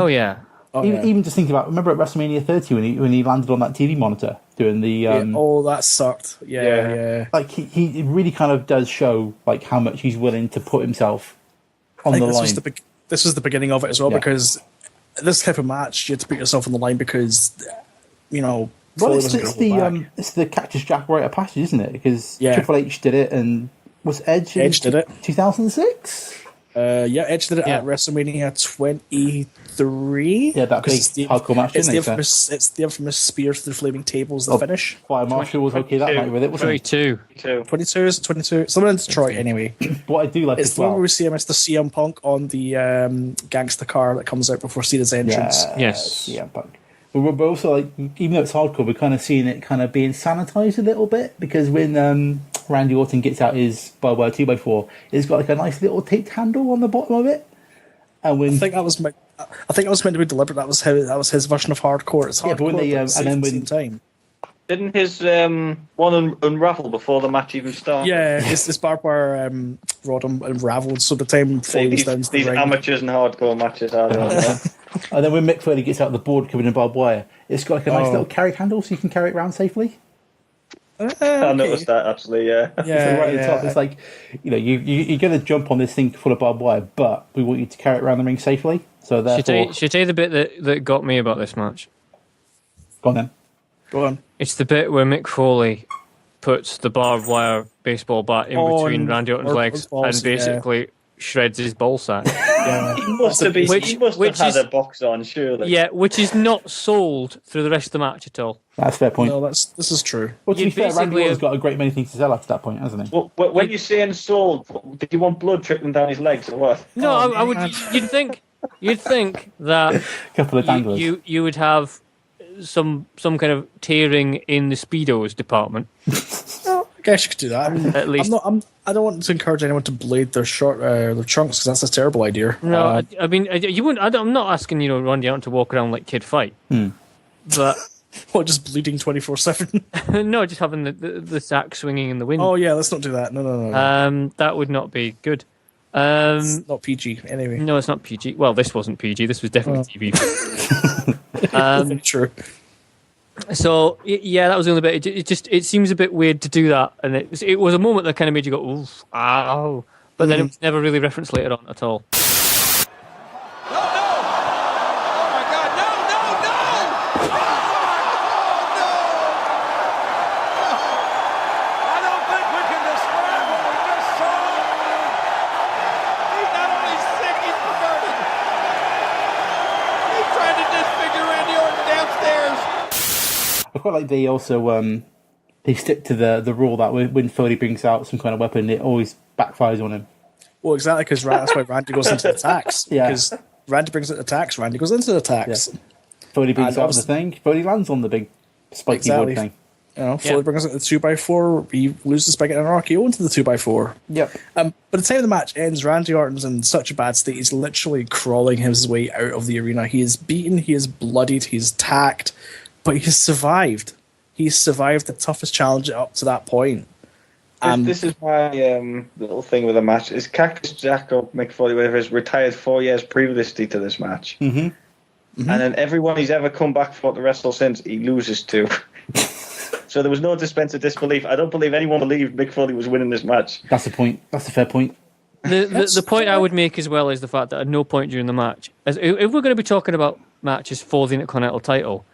even just thinking about, remember at WrestleMania 30 when he landed on that TV monitor doing the that sucked. Yeah. Like he really kind of does show like how much he's willing to put himself on the line. This was the beginning of it as well, because this type of match you had to put yourself on the line because well, it's the Cactus Jack rite of passage, isn't it? Because Triple H did it, and was Edge did it 2006? Edge did it at WrestleMania 23. Yeah, that big hardcore match. It's the infamous spear through flaming tables, the finish. Fire Marshall was okay that night with it, wasn't it? 22 is 22. Someone in Detroit, anyway. What I do like is the one where we see Mr. CM Punk on the gangster car that comes out before Cena's entrance. Yes, CM Punk. But we're also like, even though it's hardcore, we're kind of seeing it kind of being sanitized a little bit, because when Randy Orton gets out his barbed 2x4, it's got like a nice little taped handle on the bottom of it. And when I think that was meant to be deliberate. That was his version of hardcore. It's hardcore, but when they at the same time. Didn't his one unravel before the match even started? Yeah, his barbed wire rod unraveled, so the time Foley was down to the these ring. amateurs and hardcore matches are there. And then when Mick Foley gets out the board covered in barbed wire, it's got like a nice little carry handle so you can carry it around safely. I noticed that actually. Yeah, so right at the top, it's like you're going to jump on this thing full of barbed wire, but we want you to carry it around the ring safely. So therefore, should I tell you the bit that got me about this match? Go on then. Go on. It's the bit where Mick Foley puts the barbed wire baseball bat in between Randy Orton's legs and basically shreds his ball sack. He must have had a box on, surely. Yeah, which is not sold through the rest of the match at all. That's a fair point. No, this is true. Well, to be fair, Randy Orton's got a great many things to sell after that point, hasn't he? Well, when you're saying sold, did you want blood trickling down his legs or what? No, I would. You'd think that a couple of danglers. You would have some kind of tearing in the Speedos department. I guess you could do that. I mean, at least I don't want to encourage anyone to blade their their trunks, because that's a terrible idea. No, I mean you wouldn't. I'm not asking Randy Orton to walk around like Kid Fight, but just bleeding 24/7. No, just having the sack swinging in the wind. Oh yeah, let's not do that. No. That would not be good. It's not PG anyway. No, it's not PG. Well, this wasn't PG. This was definitely TV. True. So yeah, that was the only bit. It seems a bit weird to do that, and it was a moment that kind of made you go, "Oof, ow," but then it was never really referenced later on at all. I quite like they also they stick to the rule that when Foley brings out some kind of weapon, it always backfires on him. Well, exactly, because that's why Randy goes into attacks. Yeah, because Randy brings it attacks, Randy goes into attacks. Yeah. Foley brings out the thing. Foley lands on the big spiky wood thing. Foley brings out the 2x4. He loses by getting an RKO into the 2x4. Yep. By the time the match ends, Randy Orton's in such a bad state. He's literally crawling his way out of the arena. He is beaten. He is bloodied. He's tacked. But he's survived. He's survived the toughest challenge up to that point. This is my little thing with the match. Is Cactus Jack or Mick Foley, whatever, is retired 4 years previously to this match. Mm-hmm. Mm-hmm. And then everyone he's ever come back for to wrestle since, he loses to. So there was no dispense of disbelief. I don't believe anyone believed Mick Foley was winning this match. That's the point. That's a fair point. The point I would make as well is the fact that at no point during the match, if we're going to be talking about matches for the Intercontinental title,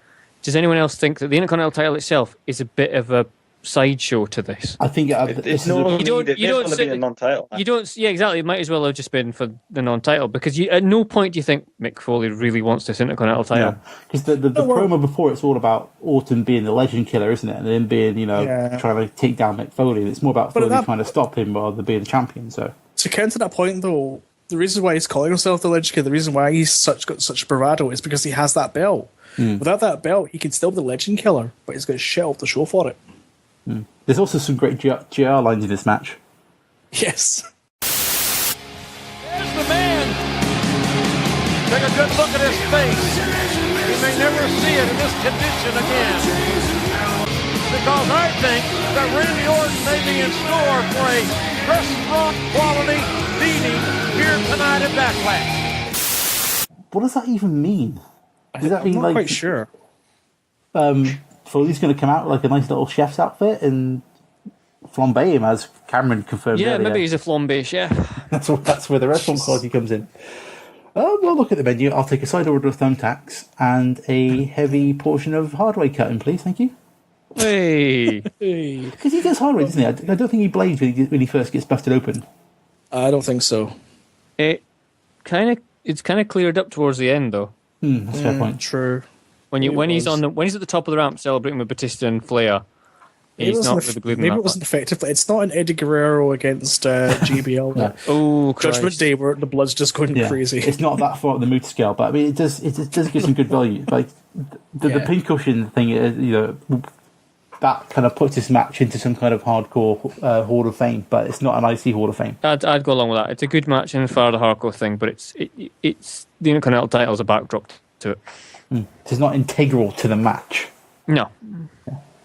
does anyone else think that the Intercontinental title itself is a bit of a sideshow to this? I think it's no you don't be a non-title. You don't. Yeah, exactly. It might as well have just been for the non-title, because at no point do you think Mick Foley really wants this Intercontinental title. Because the promo before, it's all about Orton being the legend killer, isn't it? And then being trying to take down Mick Foley. It's more about Foley trying to stop him rather than being the champion. So to counter that point, though, the reason why he's calling himself the legend killer, the reason why he's got such bravado, is because he has that belt. Without that belt, he can still be the legend killer, but he's got shit off the show for it. There's also some great GR lines in this match. Yes. Take a good look at his face. He may never see it in this condition again. Because I think that Randy Orton may be in store for a restaurant quality beating here tonight at Backlash. What does that even mean? Does that mean I'm not like quite sure. Foley's going to come out like a nice little chef's outfit and flambe him, as Cameron confirmed Yeah, earlier? maybe he's a flambe chef. That's where the restaurant quality comes in. Well, look at the menu. I'll take a side order of thumbtacks and a heavy portion of hardware cutting, please. Thank you. Hey. Because he does hardware, doesn't he? I don't think he blades when he first gets busted open. I don't think so. It's kind of cleared up towards the end, though. That's a fair point. True. When he's at the top of the ramp celebrating with Batista and Flair, he's not really glued in maybe that it wasn't effective. It's not an Eddie Guerrero against GBL. No. Oh, Christ. Judgment Day where the blood's just going crazy. It's not that far up the mood scale, but I mean, it does give some good value. Like the pincushion thing, that kind of puts this match into some kind of hardcore Hall of Fame, but it's not an IC Hall of Fame. I'd go along with that. It's a good match and far the hardcore thing, but it's the Intercontinental title as a backdrop to it. It's not integral to the match. No,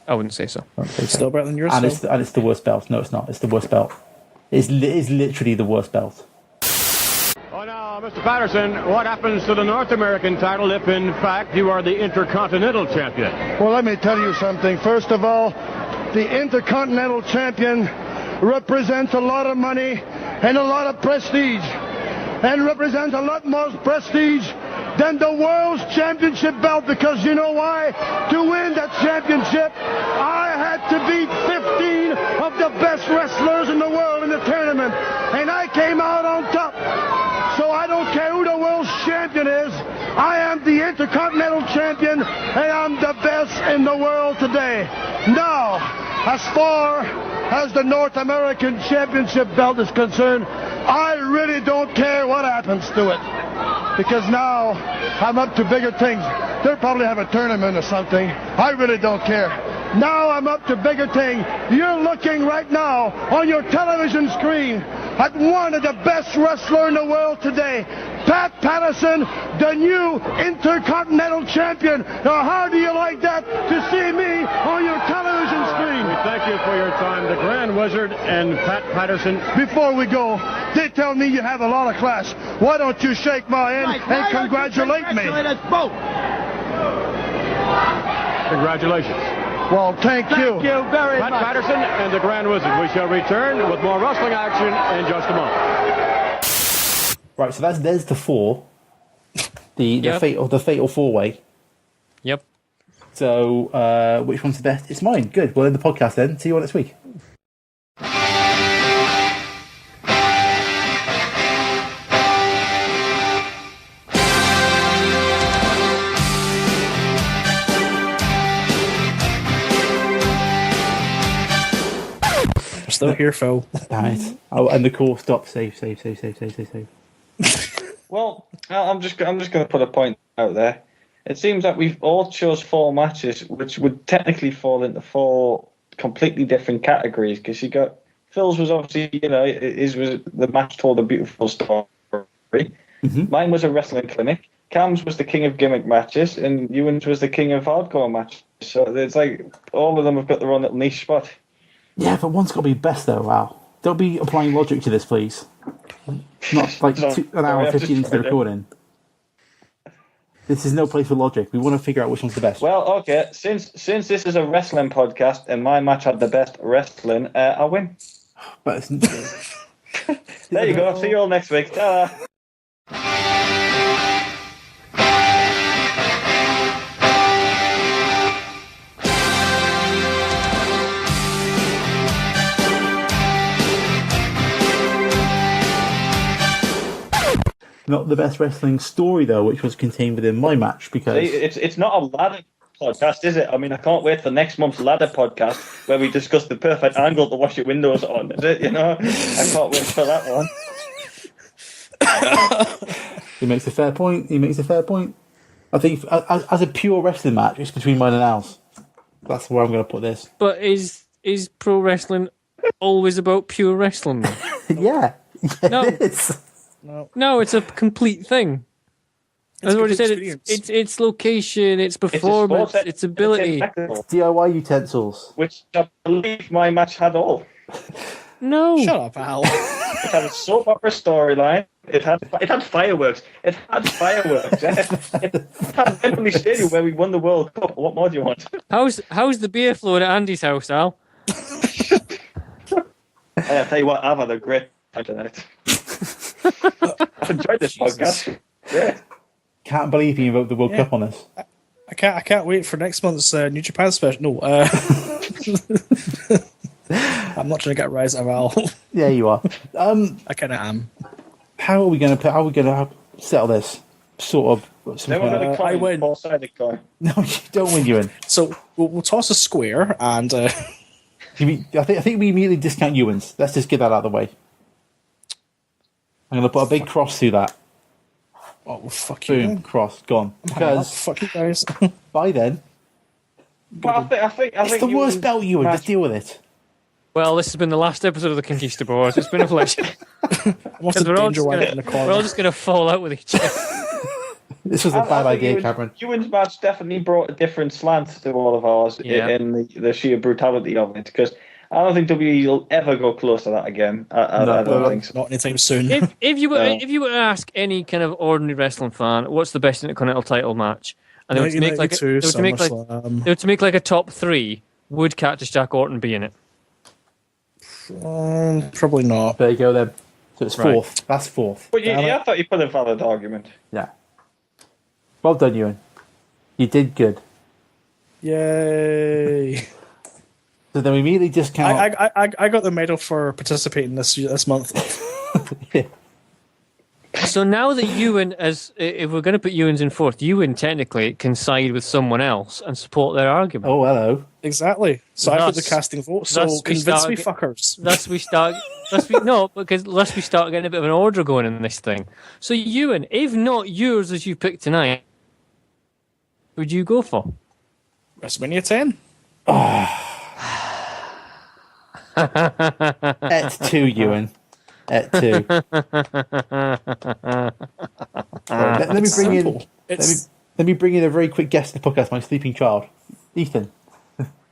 I wouldn't say so. Still better than yours. And it's the worst belt. No, it's not. It's the worst belt. It's literally the worst belt. Oh, now, Mr. Patterson, what happens to the North American title if, in fact, you are the Intercontinental Champion? Well, let me tell you something. First of all, the Intercontinental Champion represents a lot of money and a lot of prestige, and represents a lot more prestige than the World's Championship belt, because you know why? To win that championship, I had to beat 15 of the best wrestlers in the world in the tournament, and I came out on top. So I don't care who the world's champion is. I am the Intercontinental Champion, and I'm the best in the world today. Now, as far as the North American Championship belt is concerned, I really don't care what happens to it, because now I'm up to bigger things. They'll probably have a tournament or something. I really don't care. Now I'm up to bigger things. You're looking right now on your television screen at one of the best wrestlers in the world today, Pat Patterson, the new Intercontinental Champion. Now, how do you like that to see me on your television screen? We thank you for your time. The Grand Wizard and Pat Patterson. Before we go, they tell me you have a lot of class. Why don't you shake my hand and congratulate me? Congratulations. Well, thank you. Thank you very much. Pat Patterson and the Grand Wizard. We shall return with more wrestling action in just a moment. Right, so there's the four. The fatal four-way. Yep. So, which one's the best? It's mine. Good. Well, in the podcast then. See you all next week. Still here, Phil. Damn it. Oh, and the call. Stop. Save. Well, I'm just going to put a point out there. It seems that we've all chose four matches, which would technically fall into four completely different categories. Because you got Phil's was obviously, his was the match told a beautiful story. Mm-hmm. Mine was a wrestling clinic. Cam's was the king of gimmick matches, and Euan's was the king of hardcore matches. So it's like all of them have got their own little niche spot. Yeah, but one's got to be best though. Wow. Don't be applying logic to this, please. Not like an hour and 15 into the recording. This is no place for logic. We want to figure out which one's the best. Well, okay. Since this is a wrestling podcast and my match had the best wrestling, I win. But there you go. See you all next week. Ta-da. Not the best wrestling story though, which was contained within my match because it's not a ladder podcast, is it? I mean, I can't wait for next month's ladder podcast where we discuss the perfect angle to wash your windows on. Is it? I can't wait for that one. He makes a fair point. I think as a pure wrestling match, it's between mine and Al's. That's where I'm going to put this. But is pro wrestling always about pure wrestling? Yeah. No. It is. No, it's a complete thing. As I already said, experience. it's location, it's performance, it's ability. DIY utensils. Which I believe my match had all. No. Shut up, Al. It had a soap opera storyline. It had fireworks. It had fireworks. It had Wembley Stadium where we won the World Cup. What more do you want? How's the beer flowing at Andy's house, Al? I'll tell you what, I've had a great time tonight. I've enjoyed this podcast. Yeah. Can't believe you invoked the World Cup on us. I can't wait for next month's New Japan special. No, I'm not trying to get a rise out of Al. Yeah, you are. I kind of am. How are we going to settle this? Sort of. I win. No, you don't win, Euan. So we'll toss a square, and I think we immediately discount Euan's. Let's just get that out of the way. I'm going to put a big cross through that. Oh, well, fuck you. Boom, cross, gone. Because fuck you guys. By then, But I think it's the worst belt, Euan. Just deal with it. Well, this has been the last episode of the Conquistabores. It's been a pleasure. We're all just going to fall out with each other. This was a bad idea, Cameron. Ewan's match definitely brought a different slant to all of ours in the sheer brutality of it, because I don't think WWE will ever go close to that again. I don't think so. Not anytime soon. If you were to ask any kind of ordinary wrestling fan, what's the best Intercontinental title match, and they were to make like a top 3, would Cactus Jack Orton be in it? Probably not. There you go then. So it's fourth. That's fourth. But I thought you put a valid argument. Yeah. Well done, Euan. You did good. Yay. So then we immediately discount. I got the medal for participating this month. Yeah. So now that Euan, if we're going to put Euan's in fourth, Euan technically can side with someone else and support their argument. Oh, hello. Exactly. So I put the casting vote. So convince me, fuckers. Unless we start getting a bit of an order going in this thing. So Euan, if not yours as you picked tonight, who would you go for? WrestleMania 10. At 2, Euan. At 2. Let me bring in. Let me bring in a very quick guest to the podcast. My sleeping child, Ethan.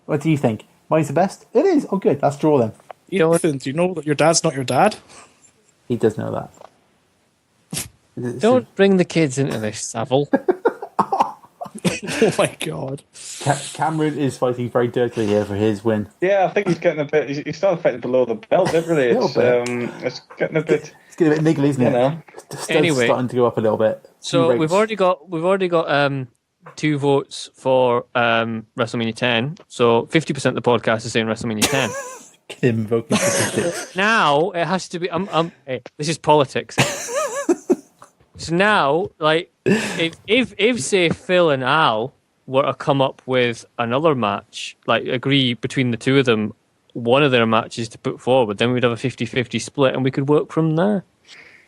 What do you think? Mine's the best. It is. Oh, good. Let's draw them. Ethan, do you know that your dad's not your dad? He does know that. Don't bring the kids into this, Savile. Oh my god. Cameron is fighting very dirtily here for his win. Yeah, I think he's getting a bit. He's still fighting below the belt, really. It's getting a bit. It's getting a bit niggly, isn't it? You know. Anyway, starting to go up a little bit. So we've already got 2 votes for WrestleMania 10. So 50% of the podcast is saying WrestleMania 10. Get him invoking statistics. Now it has to be. Hey, this is politics. So now, like, if say Phil and Al were to come up with another match, like agree between the two of them, one of their matches to put forward, then we'd have a 50-50 split and we could work from there.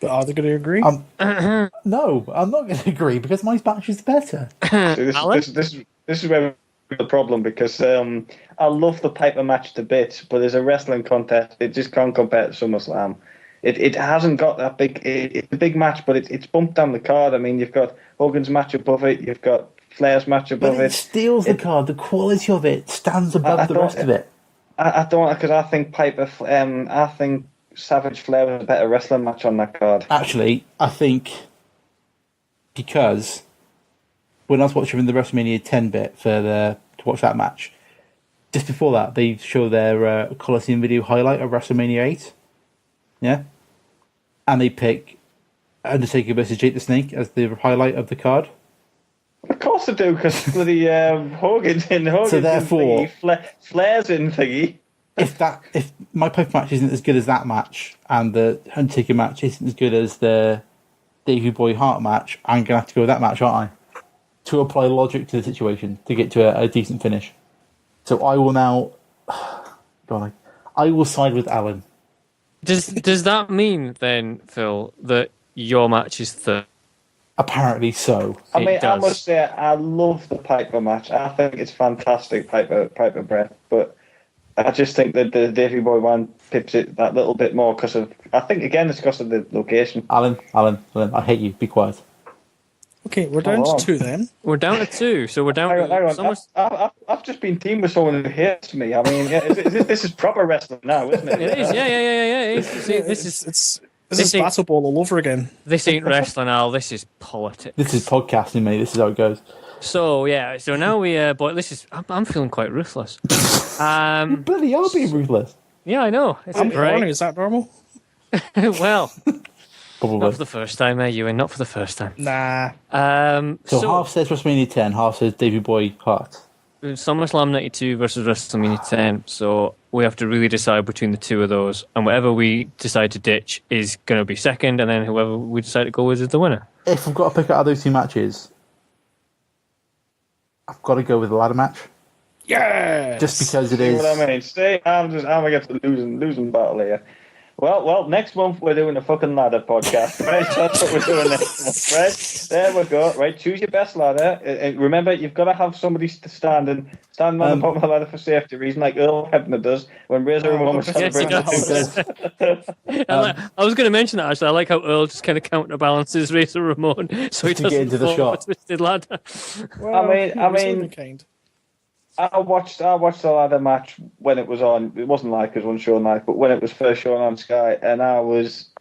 But are they going to agree? No, I'm not going to agree because my match is better. This is where the problem, because I love the Piper match to bits, but as a wrestling contest, it just can't compare to SummerSlam. It hasn't got that big. It's a big match, but it's bumped down the card. I mean, you've got Hogan's match above it. You've got Flair's match above but it steals the card. The quality of it stands above the rest of it. I don't, because I think I think Savage Flair was a better wrestling match on that card. Actually, I think because when I was watching the WrestleMania 10 bit to watch that match, just before that they show their Coliseum video highlight of WrestleMania 8. Yeah, and they pick Undertaker versus Jake the Snake as the highlight of the card. Of course they do, because bloody Hogan's in. So therefore, Flair's in thingy. If my Piper match isn't as good as that match, and the Undertaker match isn't as good as the Davey Boy Hart match, I'm gonna have to go with that match, aren't I? To apply logic to the situation to get to a decent finish. So I will now. I will side with Alan. Does that mean then, Phil, that your match is third? Apparently so. I mean, I must say, I love the Piper match. I think it's fantastic, Piper Brett. But I just think that the Davey Boy one pips it that little bit more because of. I think again it's because of the location. Alan, I hate you. Be quiet. Okay, we're down to 2 then. We're down to 2, so we're down Hang to... on. I've just been teamed with someone who hates me. I mean, this is proper wrestling now, isn't it? It is, yeah. It is. See, This is Battle Ball all over again. This ain't wrestling, Al. This is politics. This is podcasting, mate. This is how it goes. So now we. But this is. I'm feeling quite ruthless. Bloody, I'll be ruthless. Yeah, I know. It's great. Is that normal? Well, Probably. not for the first time, Ewan. Not for the first time. Nah. So half says WrestleMania 10, half says Davey Boy Hart. SummerSlam 92 versus WrestleMania 10. So we have to really decide between the two of those, and whatever we decide to ditch is going to be second, and then whoever we decide to go with is the winner. If I've got to pick out of those 2 matches, I've got to go with the ladder match. Yes! Just because it See is. what I mean? See, I'm against the losing battle here. Well, next month we're doing a fucking ladder podcast. Right? That's what we're doing next month. Right? There we go. Right, choose your best ladder. And remember, you've got to have somebody standing on the bottom of the ladder for safety reason, like Earl Hebner does when Razor Ramon was celebrating. I was going to mention that, actually. I like how Earl just kind of counterbalances Razor Ramon so he To doesn't get into the fall shot. off a twisted ladder. Well, I mean, kind. I watched the ladder match when it was on. It wasn't like it was on show night, but when it was first shown on Sky, and I was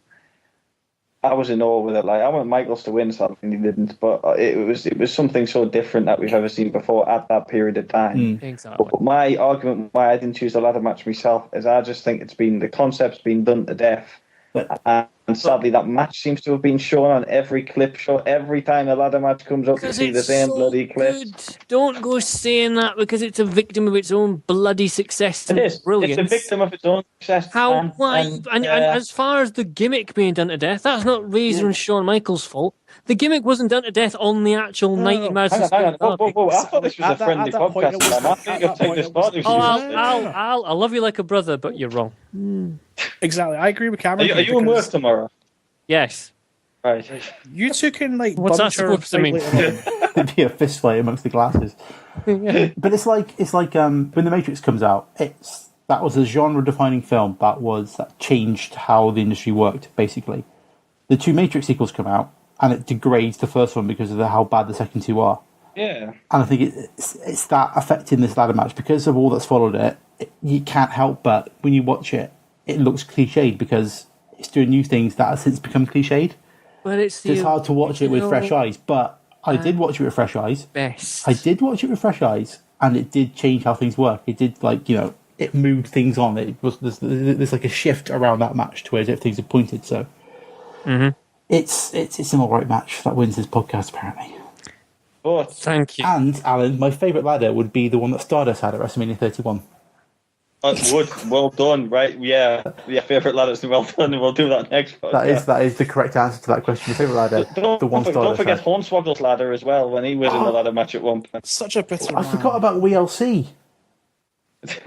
in awe with it. Like, I want Michaels to win something, he didn't, but it was something so different that we've ever seen before at that period of time. Exactly. But my argument why I didn't choose the ladder match myself is I just think the concept's been done to death. And sadly, that match seems to have been shown on every clip show. Every time a ladder match comes up, you see the same bloody clips. Don't go saying that because it's a victim of its own bloody success and It is. brilliance. It's a victim of its own success. And as far as the gimmick being done to death, that's not Razor and Shawn Michaels' fault. The gimmick wasn't done to death on the actual night in Madison Square Garden. Whoa. I thought this was a friendly podcast. I think you've taken this part. Al, I love you like a brother, but you're wrong. Exactly. I agree with Cameron. Are you in work tomorrow? Yes. Right. You two can, like, what's that bunch or supposed to mean? It'd be a fist fight amongst the glasses. But it's like when The Matrix comes out, that was a genre-defining film that changed how the industry worked, basically. The 2 Matrix sequels come out, and it degrades the first one because of how bad the second 2 are. Yeah. And I think it's that affecting this ladder match. Because of all that's followed it, you can't help but, when you watch it, it looks cliched because it's doing new things that have since become cliched. But it's hard to watch it with fresh eyes. But I did watch it with fresh eyes. Best. I did watch it with fresh eyes, and it did change how things work. It did, it moved things on. It was there's like a shift around that match to where things are pointed. So it's an all right match that wins this podcast, apparently. Oh, thank you. And Alan, my favourite ladder would be the one that Stardust had at WrestleMania 31. Well done, right? Yeah, favourite ladder's well done, and we'll do that next podcast. That is the correct answer to that question. Your favourite ladder, Don't forget Hornswoggle's ladder as well when he was in the ladder match at one point. Such a bitter I forgot about WLC. See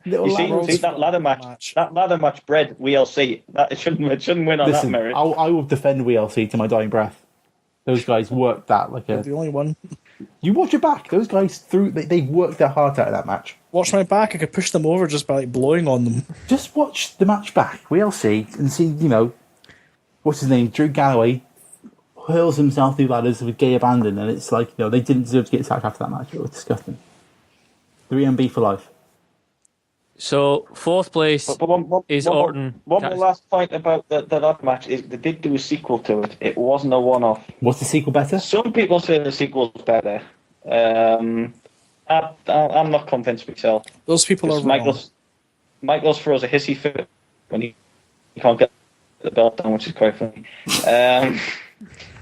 that ladder match. That ladder match bred WLC. It shouldn't win on that merit. I will defend WLC to my dying breath. Those guys worked that like the only one. You watch it back. Those guys they worked their heart out of that match. Watch my back. I could push them over just by like blowing on them. Just watch the match back. We'll see and see. What's his name? Drew Galloway hurls himself through ladders with gay abandon, and it's like they didn't deserve to get sacked after that match. It was disgusting. 3MB for life. So 4th place is Orton. One more last point about the ladder match is they did do a sequel to it. It wasn't a one-off. Was the sequel better? Some people say the sequel's better. I'm not convinced myself. Those people are wrong. Michaels throws a hissy fit when he can't get the belt down, which is quite funny.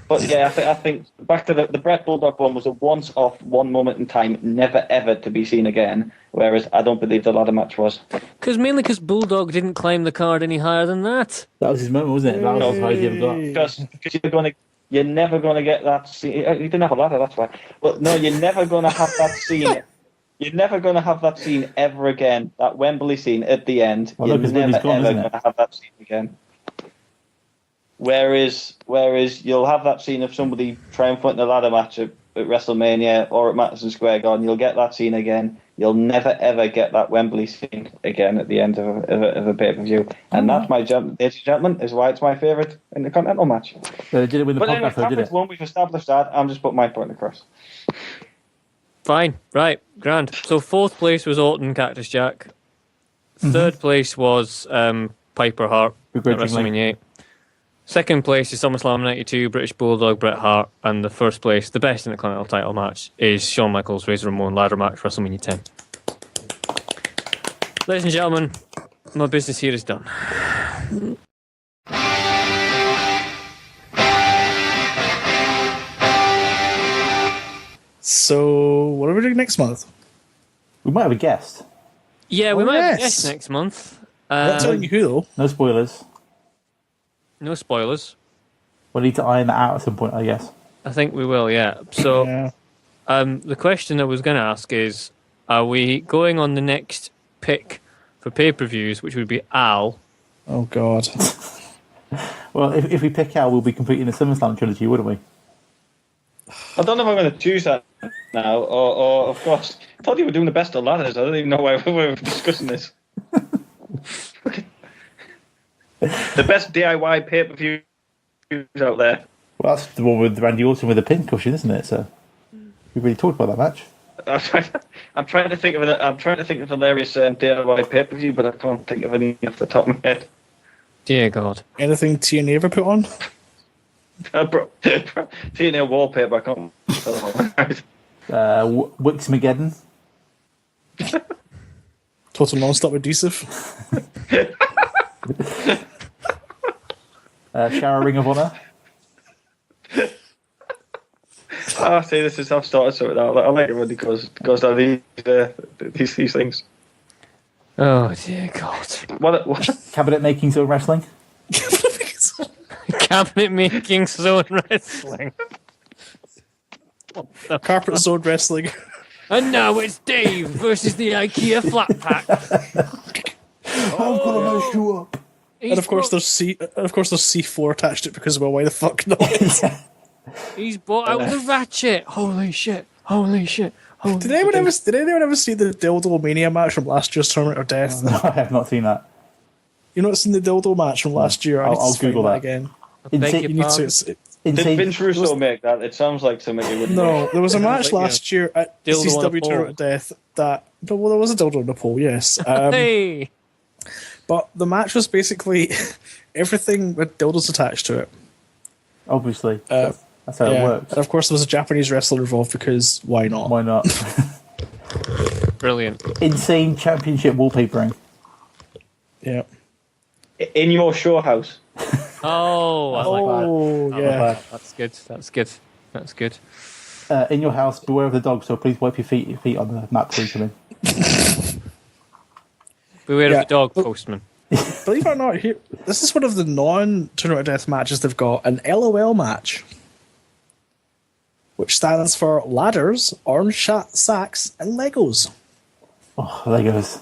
But yeah, I think back to the Bret Bulldog one was a once-off, one moment in time, never ever to be seen again. Whereas I don't believe the ladder match was. Mainly because Bulldog didn't climb the card any higher than that. That was his moment, wasn't it? That was as high as he ever got. Because you're never going to get that scene. He didn't have a ladder, that's why. But no, you're never going to have that scene. You're never going to have that scene ever again. That Wembley scene at the end. You're never ever going to have that scene again. Whereas you'll have that scene of somebody triumphant in a ladder match at WrestleMania or at Madison Square Garden. You'll get that scene again. You'll never ever get that Wembley scene again at the end of a pay-per-view, and that's my ladies and gentlemen, is why it's my favourite Intercontinental match. So they did it with the But anyway, podcast, did it? one, we've established that. I'm just putting my point across. Fine, right, grand. So 4th place was Orton, Cactus Jack. 3rd place was Piper Hart at WrestleMania 8. 2nd place is SummerSlam 92, British Bulldog, Bret Hart. And the 1st place, the best Intercontinental title match, is Shawn Michaels, Razor Ramon ladder match, WrestleMania 10. Ladies and gentlemen, my business here is done. So, what are we doing next month? We might have a guest. Yeah, we Oh, might have a yes. guest next month. I'm not telling you who, though. No spoilers. No spoilers. We'll need to iron that out at some point, I guess. I think we will, yeah. So, Yeah. the question I was going to ask is, are we going on the next pick for pay-per-views, which would be Al? Oh, God. Well, if we pick Al, we'll be completing the SummerSlam trilogy, wouldn't we? I don't know if I'm going to choose that now, or of course, I thought you were doing the best of ladders. I don't even know why we were discussing this. The best DIY pay-per-views out there. Well, that's the one with Randy Orton with a pin cushion, isn't it? So we really talked about that match. I'm trying to think of hilarious DIY pay-per-view, but I can't think of any off the top of my head. Dear God. Anything TNA ever put on? TNA wallpaper, I can't. Wixmageddon. Total non-stop adhesive. Shower Ring of Honor. I see, this is how I've started something out. I like it when it goes down these things. Oh, dear God. What? Cabinet making zone wrestling. Cabinet making zone wrestling. Carpet zone wrestling. And now it's Dave versus the IKEA flat pack. I'm gonna mess you up. And of course, there's C4 attached to it because, well, why the fuck not? He's bought out the ratchet. Holy shit. Holy shit. Holy Did anyone ever see the Dildo Mania match from last year's Tournament of Death? No, I have not seen that. You've not seen the Dildo match from last year? I'll Google that again. Insane. You need to. Did Vince Russo make that? It sounds like something he would. No, there was a match Like, last year at dildo on a CCW pole. Tournament of Death that. Well, there was a dildo on the pole, yes. Hey! But the match was basically everything with dildos attached to it. Obviously. That's how it works. And of course, there was a Japanese wrestler involved because why not? Why not? Brilliant. Insane championship wallpapering. Yeah. In your show house. Oh, I like that. Oh, yeah. That's good. That's good. That's good. In your house, beware of the dog, so please wipe your feet on the mat before you come in. Beware of the dog, postman. Believe it or not, this is one of the non-Tournament of Death matches they've got, an LOL match, which stands for ladders, orange sacks, and Legos. Oh, Legos.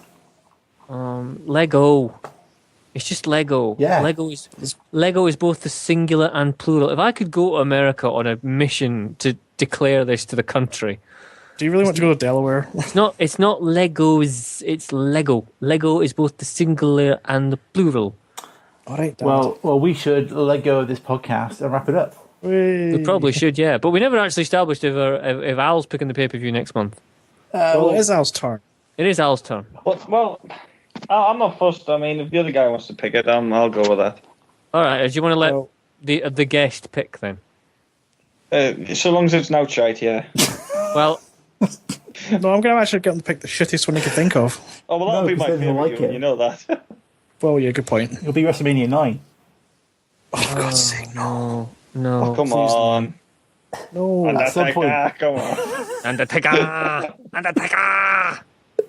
Lego. It's just Lego. Yeah. Lego is both the singular and plural. If I could go to America on a mission to declare this to the country. Do you really want to go to Delaware? It's not Legos, it's Lego. Lego is both the singular and the plural. All right, Dad. Well, we should let go of this podcast and wrap it up. We probably should, yeah. But we never actually established if Al's picking the pay-per-view next month. Well, it is Al's turn. It is Al's turn. Well, I'm not fussed. I mean, if the other guy wants to pick it, I'll go with that. All right. Do you want to let the guest pick then? So long as it's no shite, yeah. Well, no, I'm going to actually get him to pick the shittiest one he can think of. Oh, well, that'll be my because then he'll favourite. like it. You know that. Well, yeah, good point. It'll be WrestleMania 9. Oh, for God's sake, no. No. Oh, come on. No. At some point. Come on. Undertaker!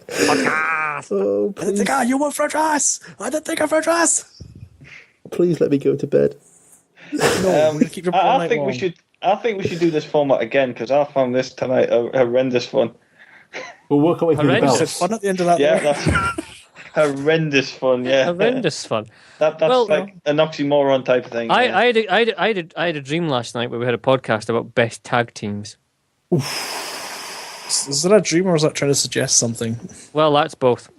Podcast! Oh, please, Undertaker, you want French ass! Undertaker, French ass! please let me go to bed. No, we're going to keep your I think we should do this format again because I found this tonight horrendous fun. We'll work our way through the Horrendous. belts. fun at the end of that. Yeah, though. that's horrendous fun. Yeah, Horrendous fun. That's like an oxymoron type of thing. I had a dream last night where we had a podcast about best tag teams. Is that a dream or is that trying to suggest something? Well, that's both.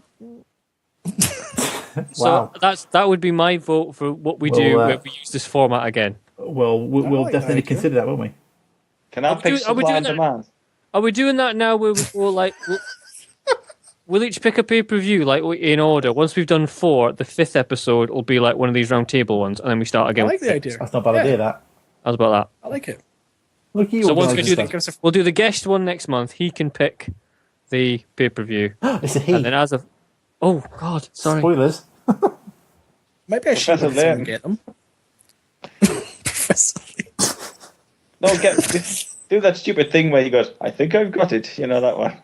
So that would be my vote for what we do if we use this format again. Well, we'll definitely consider that, won't we? Can I pick supply and demand? Are we doing that now? Where we'll each pick a pay-per-view like in order. Once we've done 4, the 5th episode will be like one of these round table ones, and then we start again. I like the idea. That's not a bad idea. That. How's about that? I like it. Look, so once we do we'll do the guest one next month. He can pick the pay-per-view. It's a he. And then oh God, sorry. Spoilers. Maybe I should get them. Professor Lee. No, do that stupid thing where he goes, I think I've got it. You know that one.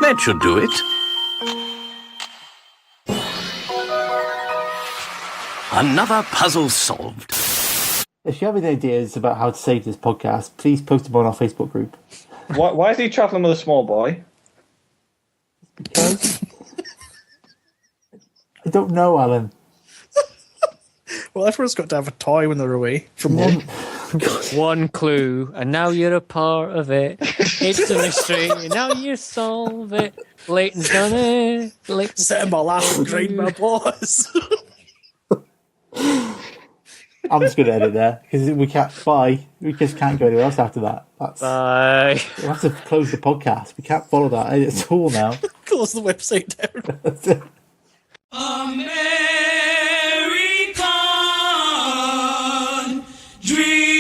That should do it. Another puzzle solved. If you have any ideas about how to save this podcast, please post them on our Facebook group. Why is he travelling with a small boy? Because I don't know, Alan. Well, everyone's got to have a toy when they're away from home. One clue, and now you're a part of it. It's a mystery, and now you solve it. Leighton's done it. Sit in my lap and grind my balls. I'm just going to edit there because we just can't go anywhere else after that. Bye. We'll have to close the podcast. We can't follow that at all now. Close the website down. That's it. American dream.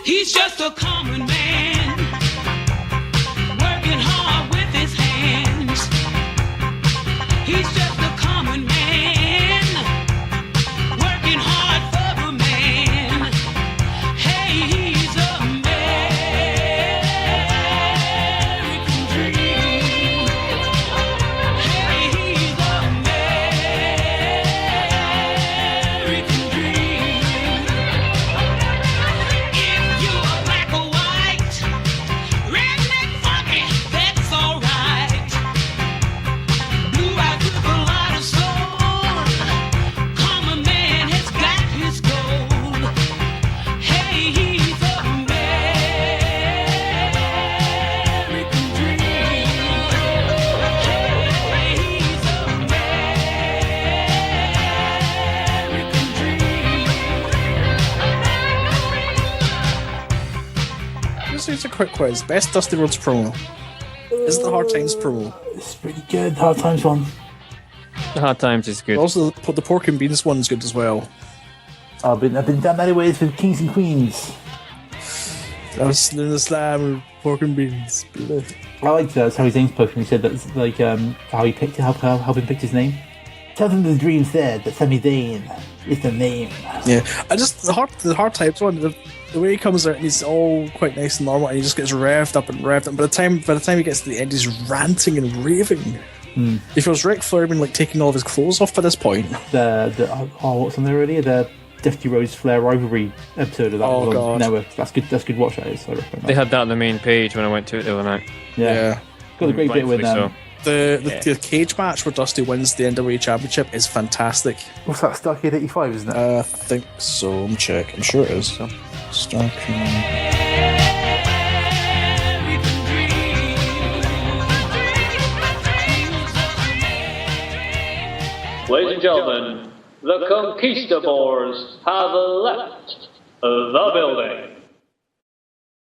He's just a common man, working hard with his hands. He's just a common man, working hard for a man. Hey, he's American dream. Hey, he's American dream. If you're black or white, redneck, funky, that's alright. Blue-eyed with a lot of soul, common man has got his gold. Hey, he's American dream. Hey, he's American dream. Just a quick quiz. Best Dusty Rhodes promo. Is it the Hard Times promo? It's pretty good. Hard Times one. The Hard Times is good. Also, the Pork and Beans one's good as well. I've been done many ways with Kings and Queens. I was in the slam, Pork and Beans. I liked that's how his name's spoken. He said that's like how he picked how him picked his name. Tell them the dream said that Sami Zayn is the name. Yeah, the hard Times one. The way he comes out and he's all quite nice and normal, and he just gets revved up. And by the time he gets to the end, he's ranting and raving. He feels Ric Flair been like taking all of his clothes off by this point. What's on there already? The Dusty Rhodes Flair rivalry episode of that on Network. That's good. That's good. Watch that is. I recommend that. They had that on the main page when I went to it the other night. Yeah. Got a great bit with them. The cage match where Dusty wins the NWA Championship is fantastic. What's that? Starcade 85, isn't it? I think so. I'm sure it is. Starcade. Ladies and gentlemen, the Conquistabores have left the building.